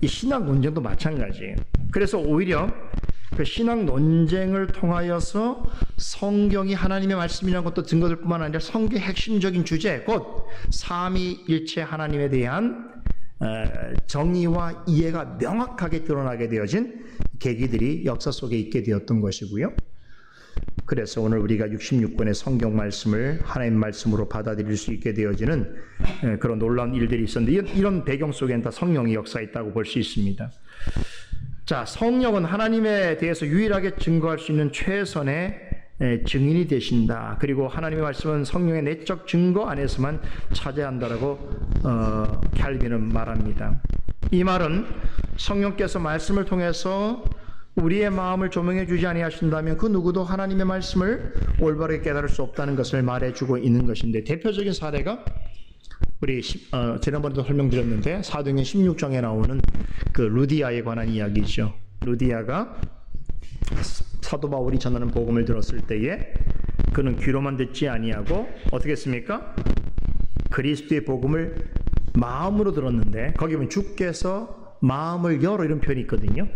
이 신학 논쟁도 마찬가지예요. 그래서 오히려 그 신학 논쟁을 통하여서 성경이 하나님의 말씀이라는 것도 증거될 뿐만 아니라 성경의 핵심적인 주제, 곧 삼위일체 하나님에 대한 정의와 이해가 명확하게 드러나게 되어진 계기들이 역사 속에 있게 되었던 것이고요. 그래서 오늘 우리가 66권의 성경 말씀을 하나님의 말씀으로 받아들일 수 있게 되어지는 그런 놀라운 일들이 있었는데, 이런 배경 속에는 다 성령의 역사가 있다고 볼 수 있습니다. 자, 성령은 하나님에 대해서 유일하게 증거할 수 있는 최선의 증인이 되신다. 그리고 하나님의 말씀은 성령의 내적 증거 안에서만 차지한다라고 캘빈은 말합니다. 이 말은 성령께서 말씀을 통해서 우리의 마음을 조명해 주지 아니하신다면 그 누구도 하나님의 말씀을 올바르게 깨달을 수 없다는 것을 말해주고 있는 것인데, 대표적인 사례가 우리 지난번에도 설명드렸는데 사도행전 16장에 나오는 그 루디아에 관한 이야기죠. 루디아가 사도 바울이 전하는 복음을 들었을 때에 그는 귀로만 듣지 아니하고 어떻게 했습니까? 그리스도의 복음을 마음으로 들었는데, 거기 보면 주께서 마음을 열어, 이런 표현이 있거든요.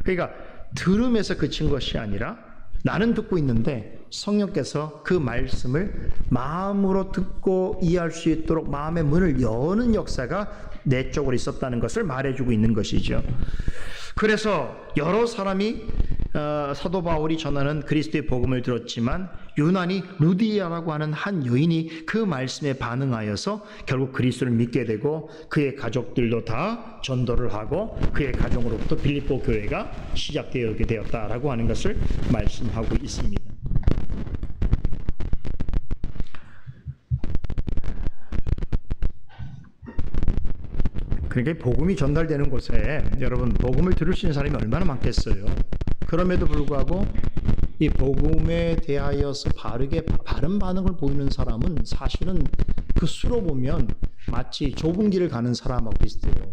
그러니까 들음에서 그친 것이 아니라 나는 듣고 있는데 성령께서 그 말씀을 마음으로 듣고 이해할 수 있도록 마음의 문을 여는 역사가 내 쪽으로 있었다는 것을 말해주고 있는 것이죠. 그래서 여러 사람이 사도 바울이 전하는 그리스도의 복음을 들었지만 유난히 루디아라고 하는 한 여인이 그 말씀에 반응하여서 결국 그리스도를 믿게 되고 그의 가족들도 다 전도를 하고 그의 가정으로부터 빌립보 교회가 시작되게 되었다라고 하는 것을 말씀하고 있습니다. 그러니까 복음이 전달되는 곳에 여러분 복음을 들을 수 있는 사람이 얼마나 많겠어요. 그럼에도 불구하고 이 복음에 대하여서 바른 반응을 보이는 사람은 사실은 그 수로 보면 마치 좁은 길을 가는 사람하고 비슷해요.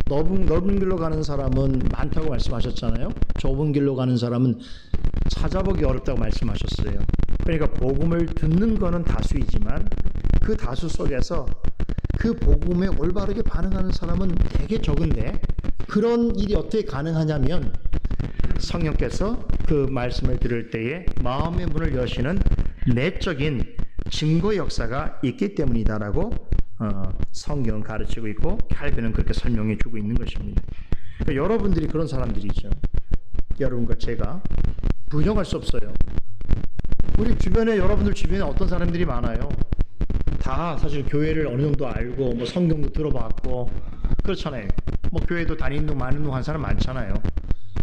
넓은 길로 가는 사람은 많다고 말씀하셨잖아요. 좁은 길로 가는 사람은 찾아보기 어렵다고 말씀하셨어요. 그러니까 복음을 듣는 거는 다수이지만 그 다수 속에서 그 복음에 올바르게 반응하는 사람은 되게 적은데 그런 일이 어떻게 가능하냐면 성령께서 그 말씀을 들을 때에 마음의 문을 여시는 내적인 증거 역사가 있기 때문이다라고 성경은 가르치고 있고 칼빈은 그렇게 설명해 주고 있는 것입니다. 그러니까 여러분들이 그런 사람들이죠. 여러분과 제가 부정할 수 없어요. 우리 주변에 여러분들 주변에 어떤 사람들이 많아요. 다 사실 교회를 어느 정도 알고 뭐 성경도 들어봤고 그렇잖아요. 뭐 교회도 다니는 많은 한 사람 많잖아요.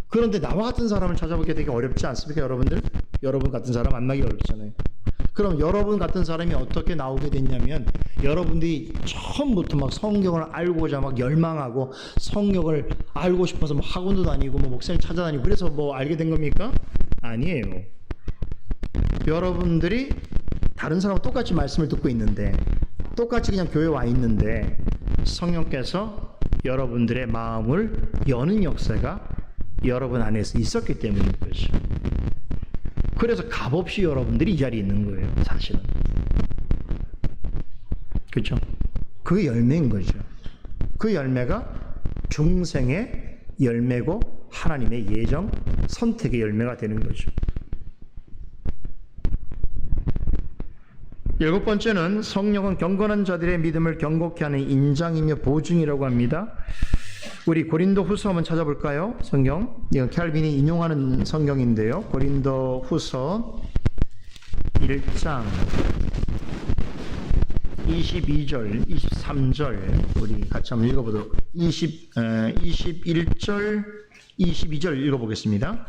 그런데 나와 같은 사람을 찾아보기 되게 어렵지 않습니까, 여러분들? 여러분 같은 사람 만나기 어렵잖아요. 그럼 여러분 같은 사람이 어떻게 나오게 됐냐면 여러분들이 처음부터 막 성경을 알고자 막 열망하고 성경을 알고 싶어서 뭐 학원도 다니고 뭐 목사님 찾아다니고 그래서 뭐 알게 된 겁니까? 아니에요. 여러분들이 다른 사람과 똑같이 말씀을 듣고 있는데 똑같이 그냥 교회에 와 있는데 성령께서 여러분들의 마음을 여는 역사가 여러분 안에서 있었기 때문인 거죠. 그래서 값없이 여러분들이 이 자리에 있는 거예요. 사실은. 그렇죠? 그 열매인 거죠. 그 열매가 중생의 열매고 하나님의 예정, 선택의 열매가 되는 거죠. 7번째는 성령은 경건한 자들의 믿음을 경고케 하는 인장이며 보증이라고 합니다. 우리 고린도 후서 한번 찾아볼까요? 성경. 이건 캘빈이 인용하는 성경인데요. 고린도 후서 1장 22절, 23절 우리 같이 한번 읽어보도록 21절, 22절 읽어보겠습니다.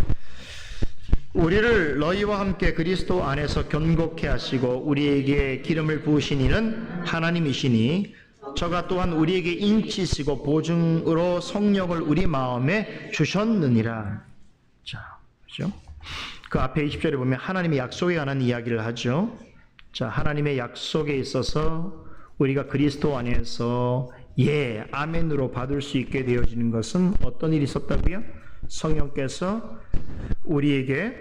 우리를 너희와 함께 그리스도 안에서 견고케 하시고 우리에게 기름을 부으신 이는 하나님이시니 저가 또한 우리에게 인치시고 보증으로 성령을 우리 마음에 주셨느니라. 자, 그죠? 그 앞에 20절에 보면 하나님의 약속에 관한 이야기를 하죠. 자, 하나님의 약속에 있어서 우리가 그리스도 안에서 아멘으로 받을 수 있게 되어지는 것은 어떤 일이 있었다고요? 성령께서 우리에게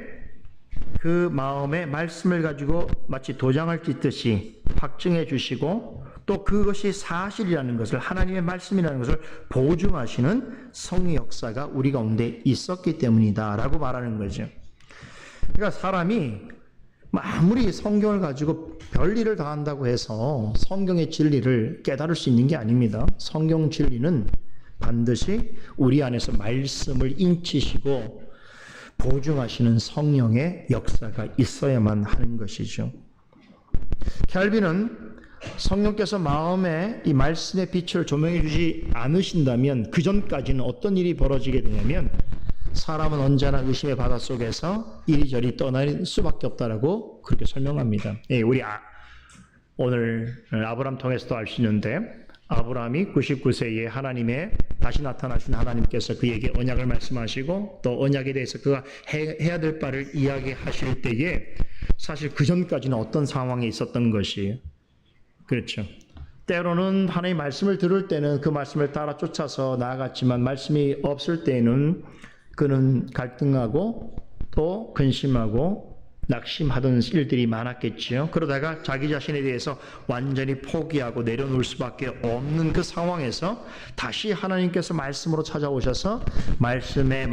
그 마음의 말씀을 가지고 마치 도장을 찍듯이 확증해 주시고 또 그것이 사실이라는 것을 하나님의 말씀이라는 것을 보증하시는 성의 역사가 우리 가운데 있었기 때문이다 라고 말하는 거죠. 그러니까 사람이 아무리 성경을 가지고 별일을 다 한다고 해서 성경의 진리를 깨달을 수 있는 게 아닙니다. 성경 진리는 반드시 우리 안에서 말씀을 인치시고 보증하시는 성령의 역사가 있어야만 하는 것이죠. 캘빈은 성령께서 마음에 이 말씀의 빛을 조명해 주지 않으신다면 그 전까지는 어떤 일이 벌어지게 되냐면 사람은 언제나 의심의 바다 속에서 이리저리 떠날 수밖에 없다라고 그렇게 설명합니다. 우리 오늘 아브라함 통해서도 알 수 있는데 아브라함이 99세에 하나님의 다시 나타나신 하나님께서 그에게 언약을 말씀하시고 또 언약에 대해서 그가 해야 될 바를 이야기하실 때에 사실 그 전까지는 어떤 상황에 있었던 것이에요. 그렇죠. 때로는 하나님의 말씀을 들을 때는 그 말씀을 따라 쫓아서 나아갔지만 말씀이 없을 때에는 그는 갈등하고 또 근심하고 낙심하던 일들이 많았겠지요. 그러다가 자기 자신에 대해서 완전히 포기하고 내려놓을 수밖에 없는 그 상황에서 다시 하나님께서 말씀으로 찾아오셔서 말씀의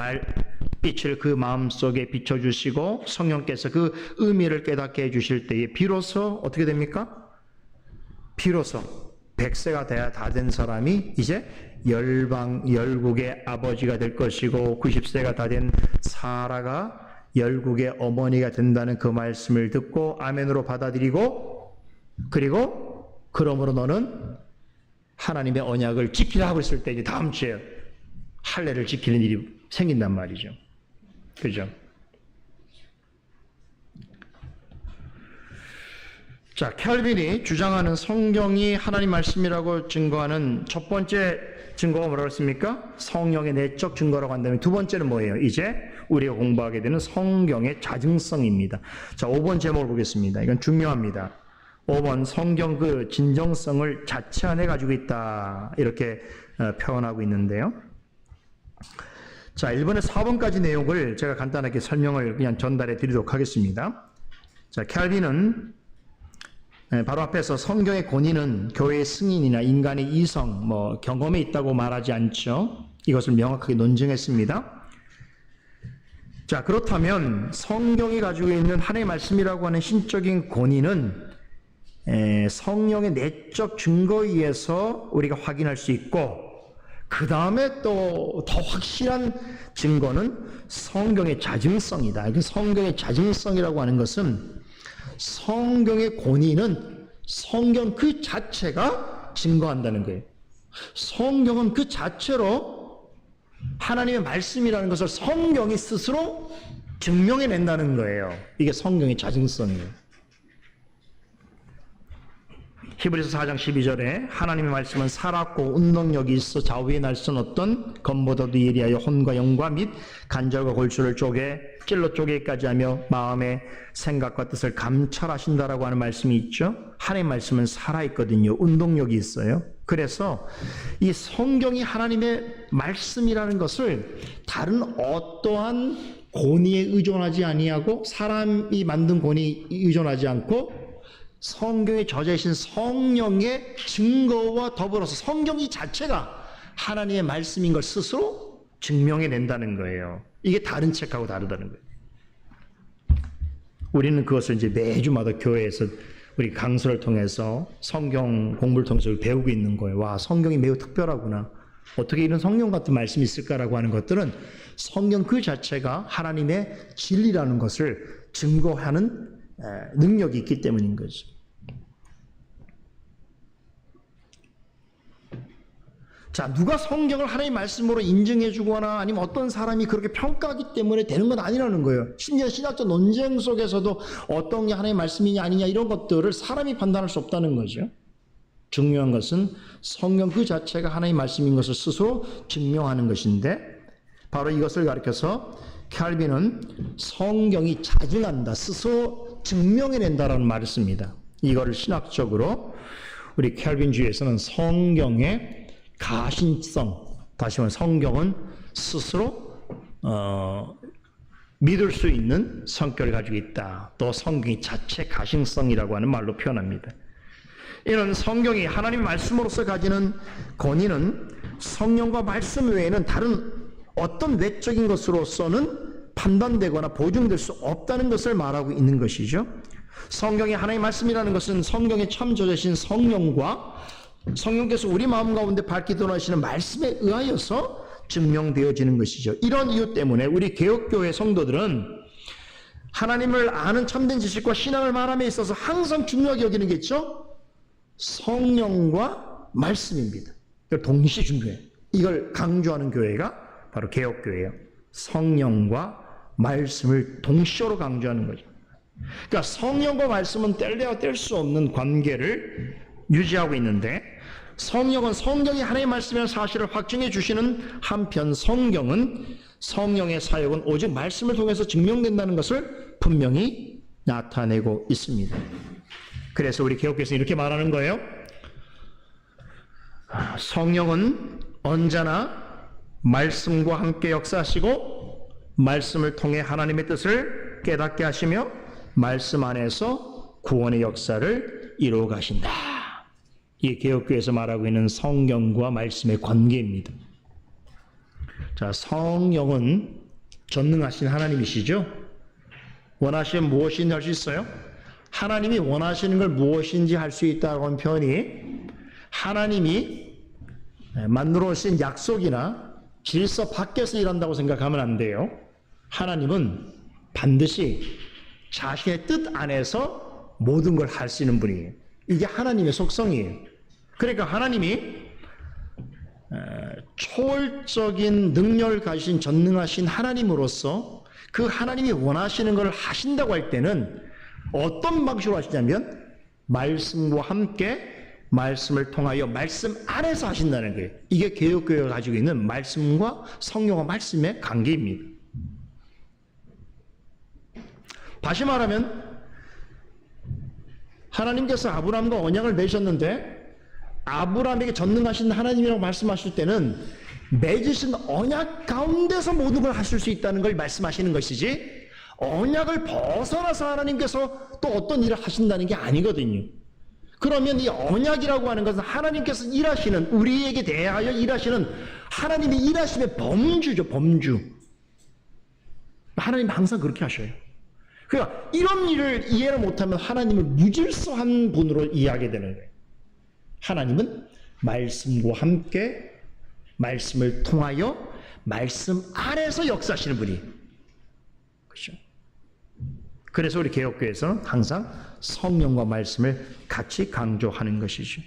빛을 그 마음속에 비춰주시고 성령께서 그 의미를 깨닫게 해주실 때에 비로소 어떻게 됩니까? 비로소 100세가 돼야 다 된 사람이 이제 열국의 아버지가 될 것이고 90세가 다 된 사라가 열국의 어머니가 된다는 그 말씀을 듣고 아멘으로 받아들이고, 그리고 그러므로 너는 하나님의 언약을 지키라 하고 있을 때 이제 다음 주에 할례를 지키는 일이 생긴단 말이죠. 그죠? 자, 켈빈이 주장하는 성경이 하나님 말씀이라고 증거하는 첫 번째 증거가 뭐라고 했습니까? 성령의 내적 증거라고 한다면 두 번째는 뭐예요? 이제 우리가 공부하게 되는 성경의 자증성입니다. 자, 5번 제목을 보겠습니다. 이건 중요합니다. 5번, 성경 그 진정성을 자체 안에 가지고 있다, 이렇게 표현하고 있는데요. 자, 1번에 4번까지 내용을 제가 간단하게 설명을 그냥 전달해 드리도록 하겠습니다. 자, 켈빈은 바로 앞에서 성경의 권위는 교회의 승인이나 인간의 이성, 경험에 있다고 말하지 않죠. 이것을 명확하게 논증했습니다. 자, 그렇다면 성경이 가지고 있는 하나님의 말씀이라고 하는 신적인 권위는 성령의 내적 증거에 의해서 우리가 확인할 수 있고, 그 다음에 또 더 확실한 증거는 성경의 자증성이다. 그 성경의 자증성이라고 하는 것은 성경의 권위는 성경 그 자체가 증거한다는 거예요. 성경은 그 자체로 하나님의 말씀이라는 것을 성경이 스스로 증명해낸다는 거예요. 이게 성경의 자증성이에요. 히브리서 4장 12절에 하나님의 말씀은 살았고 운동력이 있어 좌우에 날선 어떤 검보다도 예리하여 혼과 영과 및 간절과 골수를 쪼개 찔러 쪼개기까지 하며 마음의 생각과 뜻을 감찰하신다라고 하는 말씀이 있죠. 하나님의 말씀은 살아있거든요. 운동력이 있어요. 그래서 이 성경이 하나님의 말씀이라는 것을 다른 어떠한 권위에 의존하지 아니하고 사람이 만든 권위에 의존하지 않고 성경에 저자이신 성령의 증거와 더불어서 성경이 자체가 하나님의 말씀인 걸 스스로 증명해낸다는 거예요. 이게 다른 책하고 다르다는 거예요. 우리는 그것을 이제 매주마다 교회에서 우리 강서를 통해서 성경 공부를 통해서 배우고 있는 거예요. 와, 성경이 매우 특별하구나. 어떻게 이런 성령 같은 말씀이 있을까라고 하는 것들은 성경 그 자체가 하나님의 진리라는 것을 증거하는 능력이 있기 때문인 거죠. 자, 누가 성경을 하나님의 말씀으로 인증해 주거나 아니면 어떤 사람이 그렇게 평가하기 때문에 되는 건 아니라는 거예요. 심지어 신학적 논쟁 속에서도 어떤 게 하나님의 말씀이냐 아니냐 이런 것들을 사람이 판단할 수 없다는 거죠. 중요한 것은 성경 그 자체가 하나님의 말씀인 것을 스스로 증명하는 것인데, 바로 이것을 가리켜서 켈빈은 성경이 자증한다, 스스로 증명해낸다라는 말을 씁니다. 이거를 신학적으로 우리 켈빈주의에서는 성경의 가신성, 다시 말해 성경은 스스로 믿을 수 있는 성격을 가지고 있다. 또 성경이 자체 가신성이라고 하는 말로 표현합니다. 이런 성경이 하나님의 말씀으로서 가지는 권위는 성령과 말씀 외에는 다른 어떤 외적인 것으로서는 판단되거나 보증될 수 없다는 것을 말하고 있는 것이죠. 성경이 하나님의 말씀이라는 것은 성경의 참 저자신 성령과 성령께서 우리 마음 가운데 밝히 드러나시는 말씀에 의하여서 증명되어지는 것이죠. 이런 이유 때문에 우리 개혁교회 성도들은 하나님을 아는 참된 지식과 신앙을 말함에 있어서 항상 중요하게 여기는 게 있죠. 성령과 말씀입니다. 이걸 동시에 중요해요. 이걸 강조하는 교회가 바로 개혁교회예요. 성령과 말씀을 동시로 강조하는 거죠. 그러니까 성령과 말씀은 뗄래야 뗄 수 없는 관계를 유지하고 있는데, 성령은 성경이 하나님의 말씀이라는 사실을 확증해 주시는 한편 성경은 성령의 사역은 오직 말씀을 통해서 증명된다는 것을 분명히 나타내고 있습니다. 그래서 우리 개혁교회에서 이렇게 말하는 거예요. 성령은 언제나 말씀과 함께 역사하시고 말씀을 통해 하나님의 뜻을 깨닫게 하시며 말씀 안에서 구원의 역사를 이루어 가신다. 이 개혁교회에서 말하고 있는 성경과 말씀의 관계입니다. 자, 성령은 전능하신 하나님이시죠? 원하시면 무엇이든지 할 수 있어요? 하나님이 원하시는 걸 무엇인지 할 수 있다고 하는 표현이 하나님이 만들어 오신 약속이나 질서 밖에서 일한다고 생각하면 안 돼요. 하나님은 반드시 자신의 뜻 안에서 모든 걸 할 수 있는 분이에요. 이게 하나님의 속성이에요. 그러니까 하나님이 초월적인 능력을 가지신 전능하신 하나님으로서 그 하나님이 원하시는 걸 하신다고 할 때는 어떤 방식으로 하시냐면 말씀과 함께 말씀을 통하여 말씀 안에서 하신다는 거예요. 이게 개혁교회가 가지고 있는 말씀과 성령과 말씀의 관계입니다. 다시 말하면 하나님께서 아브라함과 언약을 맺으셨는데 아브라함에게 전능하신 하나님이라고 말씀하실 때는 맺으신 언약 가운데서 모든 걸 하실 수 있다는 걸 말씀하시는 것이지 언약을 벗어나서 하나님께서 또 어떤 일을 하신다는 게 아니거든요. 그러면 이 언약이라고 하는 것은 하나님께서 일하시는, 우리에게 대하여 일하시는 하나님의 일하심의 범주죠. 범주. 하나님 항상 그렇게 하셔요. 그러니까 이런 일을 이해를 못하면 하나님을 무질서한 분으로 이해하게 되는 거예요. 하나님은 말씀과 함께 말씀을 통하여 말씀 안에서 역사하시는 분이. 그렇죠? 그래서 우리 개혁교회에서는 항상 성령과 말씀을 같이 강조하는 것이죠.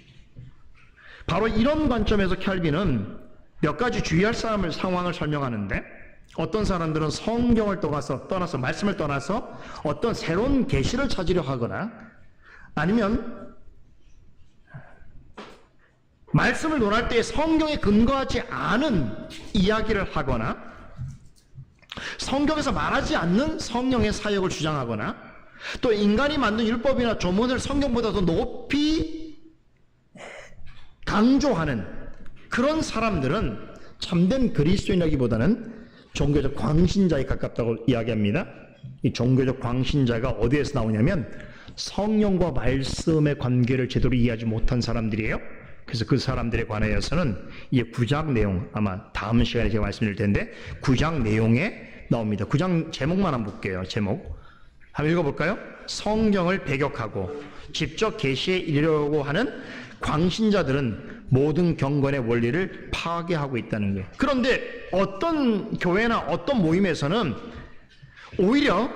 바로 이런 관점에서 캘빈은 몇 가지 주의할 상황을 설명하는데 어떤 사람들은 성경을 떠나서 말씀을 떠나서 어떤 새로운 계시를 찾으려 하거나 아니면 말씀을 논할 때 성경에 근거하지 않은 이야기를 하거나 성경에서 말하지 않는 성령의 사역을 주장하거나 또 인간이 만든 율법이나 조문을 성경보다 더 높이 강조하는 그런 사람들은 참된 그리스도인이라기보다는 종교적 광신자에 가깝다고 이야기합니다. 이 종교적 광신자가 어디에서 나오냐면 성령과 말씀의 관계를 제대로 이해하지 못한 사람들이에요. 그래서 그 사람들에 관하여서는 이 9장 내용, 아마 다음 시간에 제가 말씀드릴 텐데 9장 내용에 나옵니다. 9장 제목만 한번 볼게요. 제목 한번 읽어볼까요? 성경을 배격하고 직접 계시에 이르려고 하는 광신자들은 모든 경건의 원리를 파괴하고 있다는 거예요. 그런데 어떤 교회나 어떤 모임에서는 오히려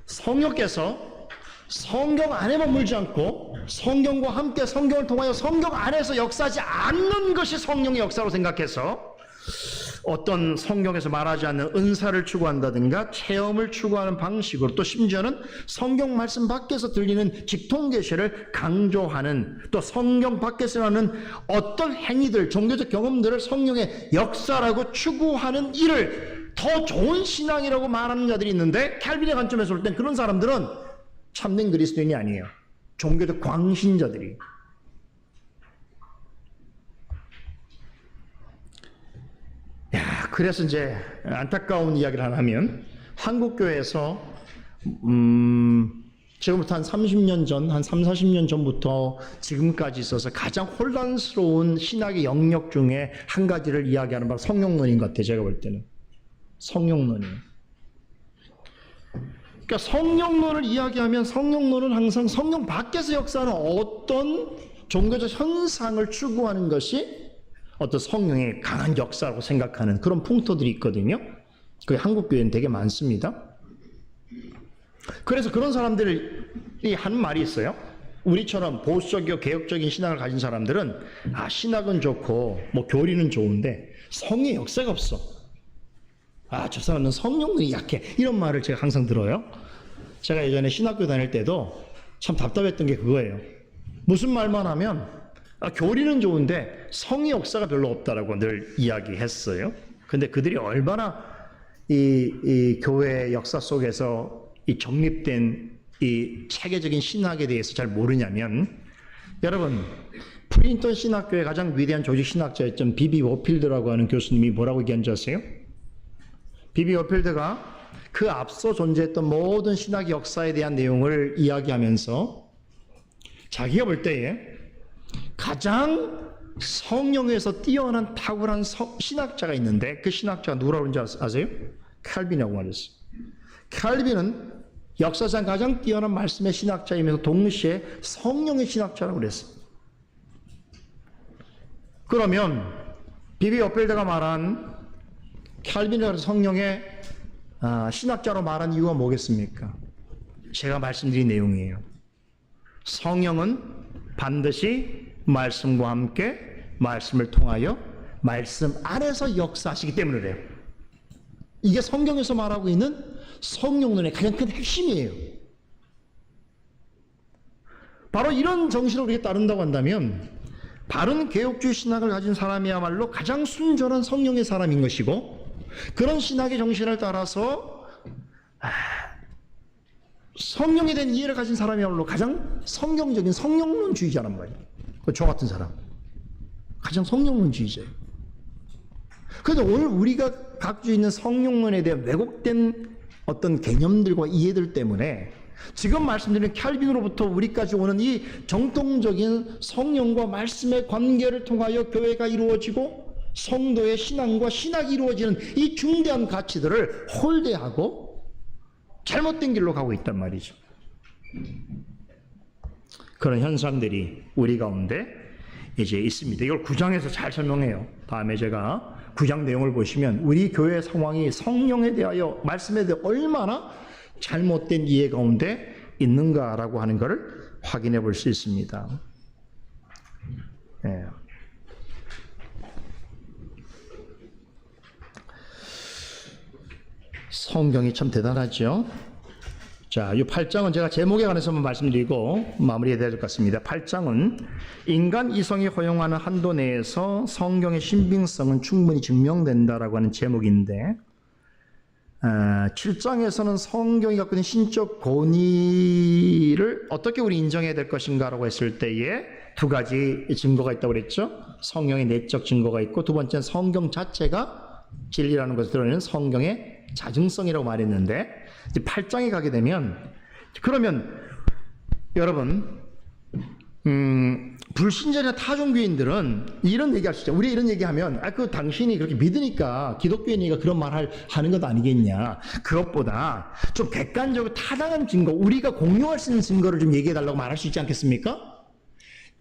성령께서 성경 안에 머물지 않고 성경과 함께 성경을 통하여 성경 안에서 역사하지 않는 것이 성령의 역사로 생각해서 어떤 성경에서 말하지 않는 은사를 추구한다든가 체험을 추구하는 방식으로 또 심지어는 성경 말씀 밖에서 들리는 직통계시를 강조하는 또 성경 밖에서 하는 어떤 행위들, 종교적 경험들을 성령의 역사라고 추구하는 일을 더 좋은 신앙이라고 말하는 자들이 있는데 캘빈의 관점에서 볼 땐 그런 사람들은 참된 그리스도인이 아니에요. 종교적 광신자들이. 그래서 이제 안타까운 이야기를 하나 하면 한국교회에서 지금부터 한 30년 전, 한 3, 40년 전부터 지금까지 있어서 가장 혼란스러운 신학의 영역 중에 한 가지를 이야기하는 바로 성령론인 것 같아요. 제가 볼 때는. 성령론이에요. 그러니까 성령론을 이야기하면 성령론은 항상 성령 밖에서 역사하는 어떤 종교적 현상을 추구하는 것이 어떤 성령의 강한 역사라고 생각하는 그런 풍토들이 있거든요. 그게 한국교회는 되게 많습니다. 그래서 그런 사람들이 하는 말이 있어요. 우리처럼 보수적이고 개혁적인 신앙을 가진 사람들은 신학은 좋고 뭐 교리는 좋은데 성의 역사가 없어. 저 사람은 성령이 약해. 이런 말을 제가 항상 들어요. 제가 예전에 신학교 다닐 때도 참 답답했던 게 그거예요. 무슨 말만 하면 교리는 좋은데 성의 역사가 별로 없다라고 늘 이야기했어요. 근데 그들이 얼마나 이 교회 역사 속에서 이 정립된 이 체계적인 신학에 대해서 잘 모르냐면, 여러분 프린턴 신학교의 가장 위대한 조직 신학자였던 비비 워필드라고 하는 교수님이 뭐라고 얘기한지 아세요? 비비 워필드가 그 앞서 존재했던 모든 신학 역사에 대한 내용을 이야기하면서 자기가 볼 때에 가장 성령에서 뛰어난 탁월한 신학자가 있는데 그 신학자가 누구라고 하는지 아세요? 칼빈이라고 말했어요. 칼빈은 역사상 가장 뛰어난 말씀의 신학자이면서 동시에 성령의 신학자라고 그랬어요. 그러면 비비 오펠드가 말한 칼빈을 성령의 신학자로 말한 이유가 뭐겠습니까? 제가 말씀드린 내용이에요. 성령은 반드시 말씀과 함께 말씀을 통하여 말씀 안에서 역사하시기 때문에 그래요. 이게 성경에서 말하고 있는 성령론의 가장 큰 핵심이에요. 바로 이런 정신을 우리가 따른다고 한다면 바른 개혁주의 신학을 가진 사람이야말로 가장 순전한 성령의 사람인 것이고, 그런 신학의 정신을 따라서 성령에 대한 이해를 가진 사람이야말로 가장 성경적인 성령론주의자란 말이에요. 저 같은 사람 가장 성령론주의자예요. 그런데 오늘 우리가 갖고 있는 성령론에 대한 왜곡된 어떤 개념들과 이해들 때문에 지금 말씀드린 칼빈으로부터 우리까지 오는 이 정통적인 성령과 말씀의 관계를 통하여 교회가 이루어지고 성도의 신앙과 신학이 이루어지는 이 중대한 가치들을 홀대하고 잘못된 길로 가고 있단 말이죠. 그런 현상들이 우리 가운데 이제 있습니다. 이걸 9장에서 잘 설명해요. 다음에 제가 9장 내용을 보시면 우리 교회 상황이 성령에 대하여 말씀에 대해 얼마나 잘못된 이해 가운데 있는가라고 하는 것을 확인해 볼 수 있습니다. 네. 성경이 참 대단하죠. 자, 이 8장은 제가 제목에 관해서만 말씀드리고 마무리해야 될 것 같습니다. 8장은 인간 이성이 허용하는 한도 내에서 성경의 신빙성은 충분히 증명된다라고 하는 제목인데, 7장에서는 성경이 갖고 있는 신적 권위를 어떻게 우리 인정해야 될 것인가라고 했을 때에 두 가지 증거가 있다고 그랬죠. 성령의 내적 증거가 있고, 두 번째는 성경 자체가 진리라는 것을 드러내는 성경의 자증성이라고 말했는데, 이제 8장에 가게 되면, 그러면 여러분 불신자나 타종교인들은 이런 얘기할 수 있죠. 우리 이런 얘기하면 그 당신이 그렇게 믿으니까 기독교인이니까 그런 말 하는 것 아니겠냐. 그것보다 좀 객관적으로 타당한 증거, 우리가 공유할 수 있는 증거를 좀 얘기해 달라고 말할 수 있지 않겠습니까?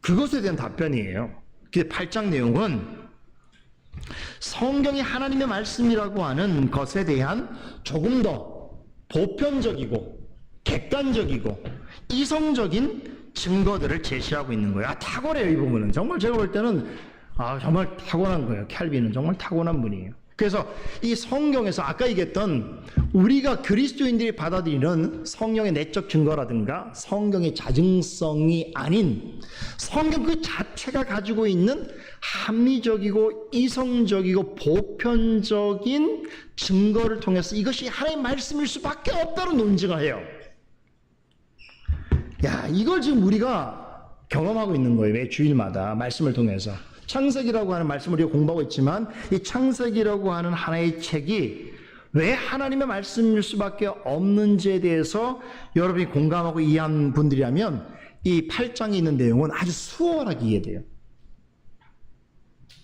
그것에 대한 답변이에요. 8장 내용은 성경이 하나님의 말씀이라고 하는 것에 대한 조금 더 보편적이고 객관적이고 이성적인 증거들을 제시하고 있는 거예요. 탁월해요. 이 부분은 정말 제가 볼 때는 정말 타고난 거예요. 칼빈은 정말 타고난 분이에요. 그래서 이 성경에서 아까 얘기했던 우리가 그리스도인들이 받아들이는 성령의 내적 증거라든가 성경의 자증성이 아닌 성경 그 자체가 가지고 있는 합리적이고 이성적이고 보편적인 증거를 통해서 이것이 하나님의 말씀일 수밖에 없다는 논증을 해요. 야, 이걸 지금 우리가 경험하고 있는 거예요. 매 주일마다 말씀을 통해서. 창세기라고 하는 말씀을 우리가 공부하고 있지만 이 창세기라고 하는 하나의 책이 왜 하나님의 말씀일 수밖에 없는지에 대해서 여러분이 공감하고 이해한 분들이라면 이 8장에 있는 내용은 아주 수월하게 이해돼요.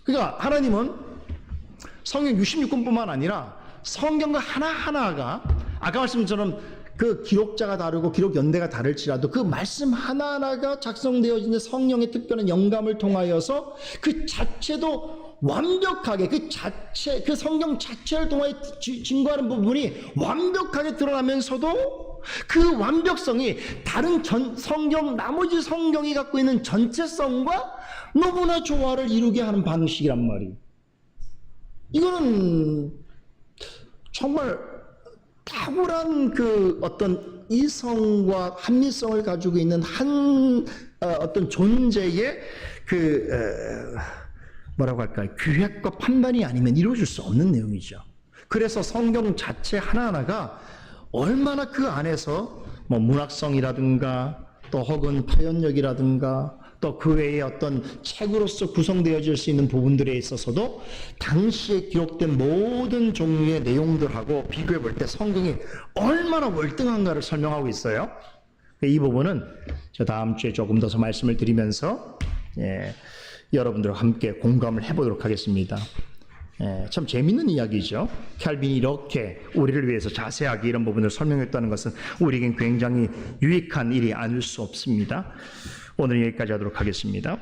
그러니까 하나님은 성경 66권뿐만 아니라 성경과 하나하나가 아까 말씀처럼 그 기록자가 다르고 기록 연대가 다를지라도 그 말씀 하나하나가 작성되어진 성령의 특별한 영감을 통하여서 그 자체도 완벽하게 그 성경 자체를 통하여 증거하는 부분이 완벽하게 드러나면서도 그 완벽성이 다른 나머지 성경이 갖고 있는 전체성과 너무나 조화를 이루게 하는 방식이란 말이에요. 이거는 정말 탁월한 그 어떤 이성과 합리성을 가지고 있는 어떤 존재의 뭐라고 할까요? 규획과 판단이 아니면 이루어질 수 없는 내용이죠. 그래서 성경 자체 하나하나가 얼마나 그 안에서 뭐 문학성이라든가 또 혹은 표현력이라든가 또 그 외에 어떤 책으로서 구성되어질 수 있는 부분들에 있어서도 당시에 기록된 모든 종류의 내용들하고 비교해 볼 때 성경이 얼마나 월등한가를 설명하고 있어요. 이 부분은 저 다음 주에 조금 더 말씀을 드리면서 여러분들과 함께 공감을 해보도록 하겠습니다. 참 재밌는 이야기죠. 캘빈이 이렇게 우리를 위해서 자세하게 이런 부분을 설명했다는 것은 우리에겐 굉장히 유익한 일이 아닐 수 없습니다. 오늘 여기까지 하도록 하겠습니다.